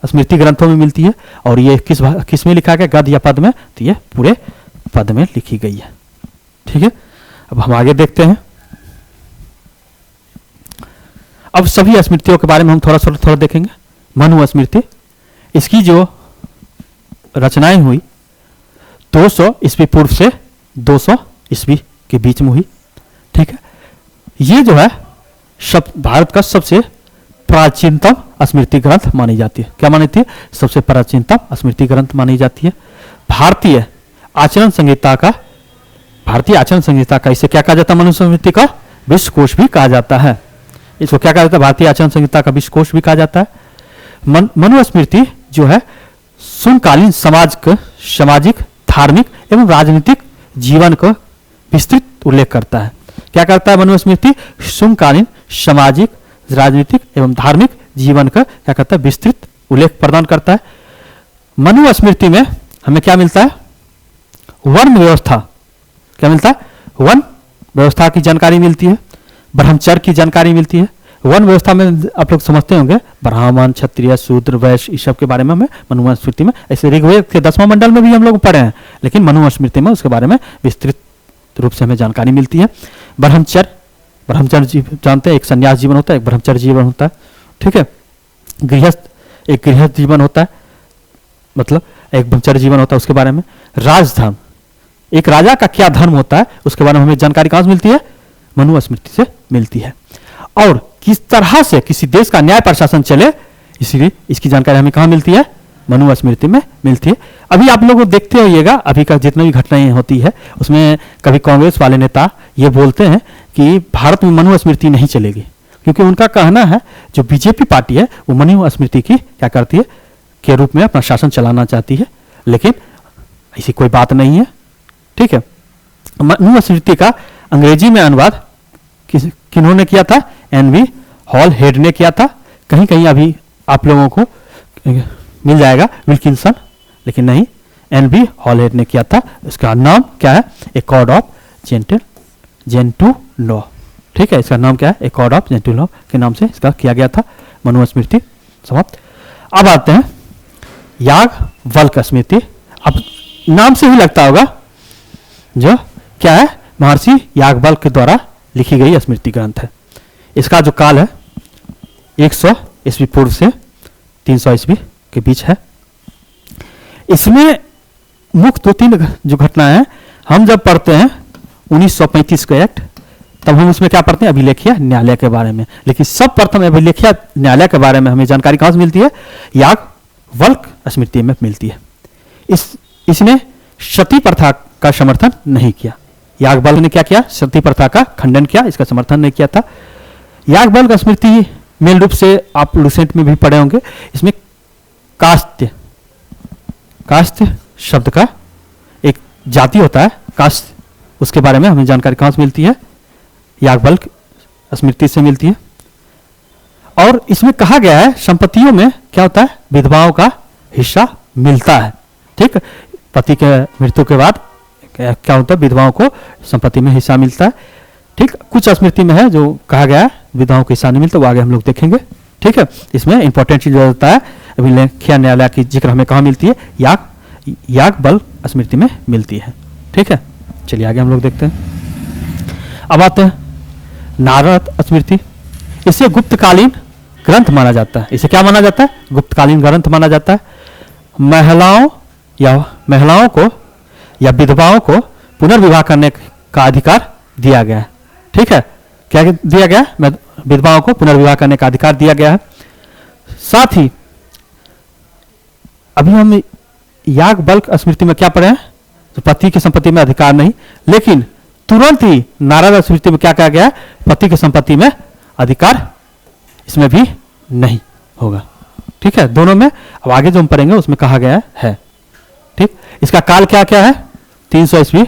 स्मृति ग्रंथों में मिलती है। और ये किस में लिखा गया? गद्य या पद में? तो ये पूरे पद में लिखी गई है। ठीक है, अब हम आगे देखते हैं। अब सभी स्मृतियों के बारे में हम थोड़ा देखेंगे। मनु स्मृति, इसकी जो रचनाएं हुई 200 ईस्वी पूर्व से 200 ईस्वी के बीच में हुई। ठीक है, ये जो है भारत का सबसे प्राचीनतम स्मृति ग्रंथ मानी जाती है। क्या मानी जाती है? सबसे प्राचीनतम स्मृति ग्रंथ मानी जाती है। भारतीय आचरण संहिता का इसे क्या कहा जाता है? मनुस्मृति का विश्वकोश भी कहा जाता है। इसको क्या कहा जाता है? भारतीय आचरण संहिता का विश्वकोश भी कहा जाता है। मनुस्मृति जो है समकालीन सामाजिक, धार्मिक एवं राजनीतिक जीवन का विस्तृत उल्लेख करता है। क्या करता है मनुस्मृति? समकालीन सामाजिक, राजनीतिक एवं धार्मिक जीवन का क्या करता है? विस्तृत उल्लेख प्रदान करता है। मनुस्मृति में हमें क्या मिलता है? वर्ण व्यवस्था। क्या मिलता है? वर्ण व्यवस्था की जानकारी मिलती है। ब्रह्मचर्य की जानकारी मिलती है। वर्ण व्यवस्था में आप लोग समझते होंगे ब्राह्मण, क्षत्रिय, शूद्र, वैश्य, इस सब के बारे में हमें मनुस्मृति में, ऐसे ऋग्वेद के 10वां मंडल में भी हम लोग पढ़े हैं, लेकिन मनुस्मृति में उसके बारे में विस्तृत रूप से हमें जानकारी मिलती है। ब्रह्मचर्य जानते हैं, एक संन्यास जीवन होता है, एक ब्रह्मचर्य जीवन होता है। ठीक है, एक गृहस्थ जीवन होता है, मतलब एक ब्रह्मचर्य जीवन होता है, उसके बारे में। राजधर्म, एक राजा का क्या धर्म होता है उसके बारे में हमें जानकारी कहां से मिलती है? मनुस्मृति से मिलती है। और किस तरह से किसी देश का न्याय प्रशासन चले, इसीलिए इसकी जानकारी हमें कहां मिलती है? मनुस्मृति में मिलती है। अभी आप लोग देखते होइएगा, अभी का जितनी भी घटनाएं होती है उसमें कभी कांग्रेस वाले नेता ये बोलते हैं कि भारत में मनुस्मृति नहीं चलेगी, क्योंकि उनका कहना है जो बीजेपी पार्टी है वो मनुस्मृति की क्या करती है के रूप में अपना शासन चलाना चाहती है, लेकिन ऐसी कोई बात नहीं है। ठीक है, मनुस्मृति का अंग्रेजी में अनुवाद किन्होंने किया था? एनवी हॉल हेड ने किया था। कहीं कहीं अभी आप लोगों को मिल जाएगा विल्किंसन, लेकिन नहीं, एनवी हॉल हेड ने किया था। उसका नाम क्या है? ए कोड ऑफ जेंटल जेंटुलोव। ठीक है, इसका नाम क्या है, ए कॉड ऑफ जेंटुलोव के नाम से इसका किया गया था। मनुस्मृति समाप्त। अब आते हैं याज्ञवल्क्य स्मृति। अब नाम से ही लगता होगा जो क्या है, महर्षि याज्ञवल्क्य के द्वारा लिखी गई स्मृति ग्रंथ है। इसका जो काल है 100 ईस्वी पूर्व से 300 ईस्वी के बीच है। इसमें मुख्य 2-3 जो घटनाएं हैं, हम जब पढ़ते हैं 1935 का एक्ट, तब हम उसमें क्या पढ़ते हैं, अभिलेखीय न्यायालय के बारे में। लेकिन सब प्रथम अभिलेखीय न्यायालय के बारे में हमें जानकारी कहां से मिलती है, याज्ञवल्क्य स्मृति में मिलती है। इसने सती प्रथा का समर्थन नहीं किया। याज्ञवल्क्य ने क्या किया, सती प्रथा का खंडन किया, इसका समर्थन नहीं किया था। याज्ञवल्क्य स्मृति मेन रूप से आप लुसेंट में भी पढ़े होंगे। इसमें कास्त्य, कास्त्य शब्द का एक जाति होता है कास्त्य, उसके बारे में हमें जानकारी कहां से मिलती है, याज्ञवल्क्य स्मृति से मिलती है। और इसमें कहा गया है संपत्तियों में क्या होता है, विधवाओं का हिस्सा मिलता है। ठीक, पति के मृत्यु के बाद क्या होता है, विधवाओं को संपत्ति में हिस्सा मिलता है। ठीक, कुछ स्मृति में है जो कहा गया है विधवाओं को हिस्सा नहीं मिलता, वो आगे हम लोग देखेंगे। ठीक है, इसमें इंपॉर्टेंट चीज होता है अभिलेखीय न्यायालय की जिक्र हमें कहाँ मिलती है, याज्ञवल्क्य स्मृति में मिलती है। ठीक है, चलिए आगे हम लोग देखते हैं। अब आते हैं नारद स्मृति। इसे गुप्तकालीन ग्रंथ माना जाता है। इसे क्या माना जाता है, गुप्तकालीन ग्रंथ माना जाता है। महिलाओं को या विधवाओं को पुनर्विवाह करने का अधिकार दिया गया है। ठीक है, क्या दिया गया है, विधवाओं को पुनर्विवाह करने का अधिकार दिया गया है। साथ ही अभी हम याज्ञवल्क्य स्मृति में क्या पढ़े हैं, तो पति की संपत्ति में अधिकार नहीं, लेकिन तुरंत ही नारद स्मृति में क्या कहा गया है, पति की संपत्ति में अधिकार इसमें भी नहीं होगा। ठीक है, दोनों में अब आगे जो हम पढ़ेंगे उसमें कहा गया है। ठीक, इसका काल क्या क्या है, 300 ईस्वी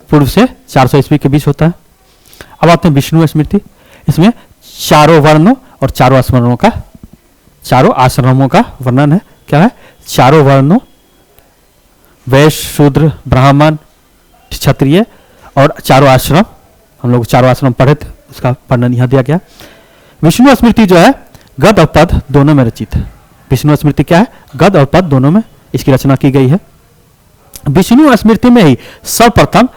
पूर्व से 400 ईस्वी के बीच होता है। अब आते हैं विष्णु स्मृति। इसमें चारों वर्णों और चारों आश्रमों का वर्णन है। क्या है, चारों वर्णों, वैश्य, शूद्र, ब्राह्मण, क्षत्रिय और चारों आश्रम, हम लोग चारों आश्रम पढ़े थे, उसका वर्णन यहाँ दिया गया। विष्णु स्मृति जो है गद और पद दोनों में रचित है। विष्णु स्मृति क्या है, गद और पद दोनों में इसकी रचना की गई है। विष्णु स्मृति में ही सर्वप्रथम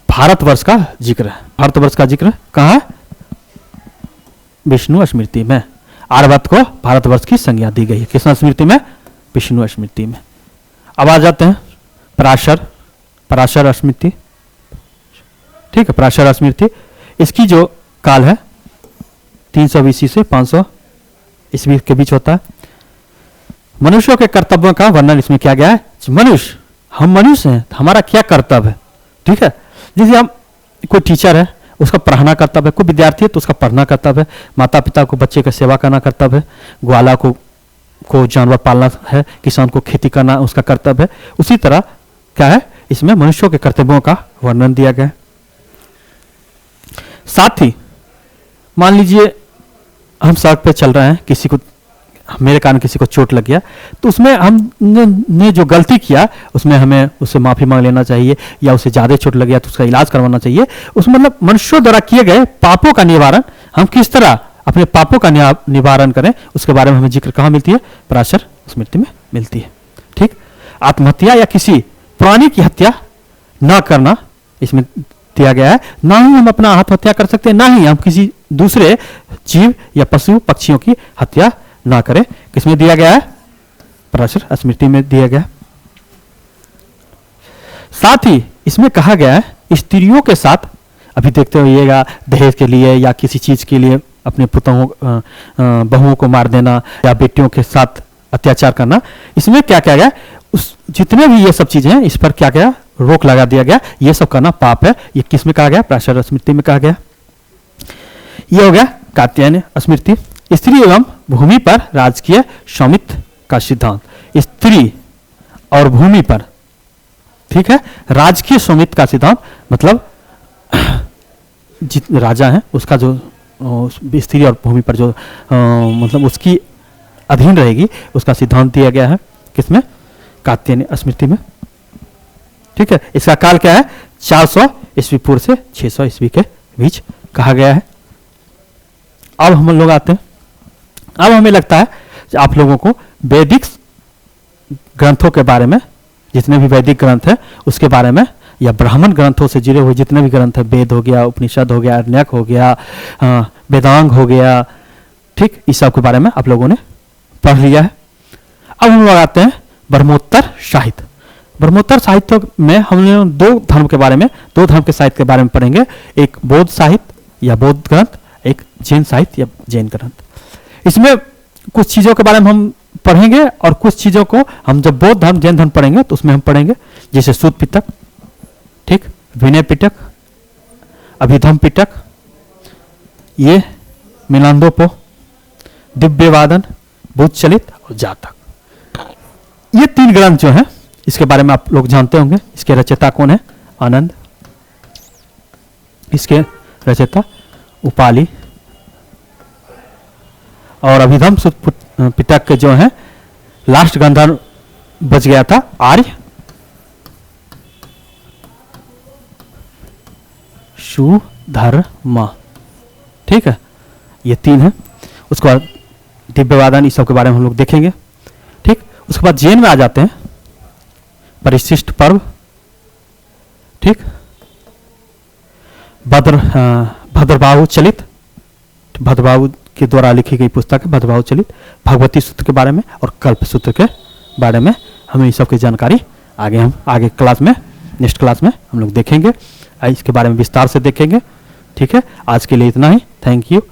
भारतवर्ष का जिक्र है। भारतवर्ष का जिक्र कहाँ है, विष्णु स्मृति में। आर्यभट्ट को भारतवर्ष की संज्ञा दी गई है किस स्मृति में, विष्णु स्मृति में। अब आ जाते हैं पराशर स्मृति। ठीक है, पराशर स्मृति, इसकी जो काल है 300 BC से 500 ईस्वी के बीच होता है। मनुष्यों के कर्तव्यों का वर्णन इसमें किया गया है। हम मनुष्य हैं, हमारा क्या कर्तव्य है। ठीक है, जैसे हम कोई टीचर है उसका पढ़ाना कर्तव्य है, कोई विद्यार्थी है तो उसका पढ़ना कर्तव्य है, माता पिता को बच्चे का सेवा करना कर्तव्य है, ग्वाला को जानवर पालना है, किसान को खेती करना उसका कर्तव्य है। उसी तरह क्या है, इसमें मनुष्यों के कर्तव्यों का वर्णन दिया गया है। साथ ही मान लीजिए हम सड़क पे चल रहे हैं, किसी को मेरे कारण किसी को चोट लग गया, तो उसमें हमने जो गलती किया उसमें हमें उससे माफी मांग लेना चाहिए, या उसे ज्यादा चोट लग गया तो उसका इलाज करवाना चाहिए। उसमें मतलब मनुष्यों द्वारा किए गए पापों का निवारण, हम किस तरह अपने पापों का निवारण करें, उसके बारे में हमें जिक्र कहाँ मिलती है, पराशर स्मृति में मिलती है। ठीक, आत्महत्या या किसी प्राणी की हत्या न करना इसमें दिया गया है। ना ही हम अपना आत्महत्या कर सकते हैं, ना ही हम किसी दूसरे जीव या पशु पक्षियों की हत्या ना करें। किसमें दिया गया है, पराशर स्मृति में दिया गया। साथ ही इसमें कहा गया है स्त्रियों के साथ, अभी देखते होइएगा दहेज के लिए या किसी चीज के लिए अपने बहुओं को मार देना या बेटियों के साथ अत्याचार करना, इसमें क्या किया गया, उस जितने भी ये सब चीजें हैं इस पर क्या गया, रोक लगा दिया गया। ये सब करना पाप है। ये किस में कहा गया, पराशर स्मृति में कहा गया। ये हो गया कात्यायन स्मृति। स्त्री एवं भूमि पर राजकीय स्वामित्व का सिद्धांत। स्त्री और भूमि पर, ठीक है, राजकीय स्वामित्व का सिद्धांत मतलब राजा है उसका जो स्त्री और भूमि पर जो मतलब उसकी अधीन रहेगी उसका सिद्धांत दिया गया है। किसमें, कात्यायन स्मृति में। ठीक है, इसका काल क्या है, 400 ईस्वी पूर्व से 600 ईस्वी के बीच कहा गया है। अब हम लोग आते हैं, अब हमें लगता है कि आप लोगों को वैदिक ग्रंथों के बारे में, जितने भी वैदिक ग्रंथ हैं उसके बारे में, या ब्राह्मण ग्रंथों से जुड़े हुए जितने भी ग्रंथ हैं, वेद हो गया, उपनिषद हो गया, आरण्यक हो गया, वेदांग हो गया, ठीक, इस सब के बारे में आप लोगों ने पढ़ लिया है। अब हम लोग आते हैं ब्रह्मोत्तर साहित्य। ब्रह्मोत्तर साहित्य में हम लोग दो धर्म के बारे में, दो धर्म के साहित्य के बारे में पढ़ेंगे, एक बौद्ध साहित्य या बौद्ध ग्रंथ, एक जैन साहित्य या जैन ग्रंथ। इसमें कुछ चीज़ों के बारे में हम पढ़ेंगे और कुछ चीज़ों को हम जब बौद्ध धर्म जैन धर्म पढ़ेंगे तो उसमें हम पढ़ेंगे, जैसे सूत पिटक, ठीक, विनय पिटक, अभिधम पिटक, ये मिलांदोपो, दिव्यवादन, बुद्ध चलित और जातक। ये 3 ग्रंथ जो हैं इसके बारे में आप लोग जानते होंगे। इसके रचयिता कौन है? आनंद। इसके रचयिता उपाली। और अभिधम सूत पिटक के जो है लास्ट गंधर्व बच गया था आर्य सुधर्मा, ठीक है, ये 3 है। उसके बाद दिव्यवादन, इस सब के बारे में हम लोग देखेंगे, ठीक। उसके बाद जैन में आ जाते हैं, परिशिष्ट पर्व, ठीक, भद्रबाहु चलित, भद्रबाहु के द्वारा लिखी गई पुस्तक है भद्रबाहु चलित, भगवती सूत्र के बारे में और कल्प सूत्र के बारे में हमें इस सब की जानकारी आगे क्लास में, नेक्स्ट क्लास में हम लोग देखेंगे, इसके बारे में विस्तार से देखेंगे, ठीक है। आज के लिए इतना ही, थैंक यू।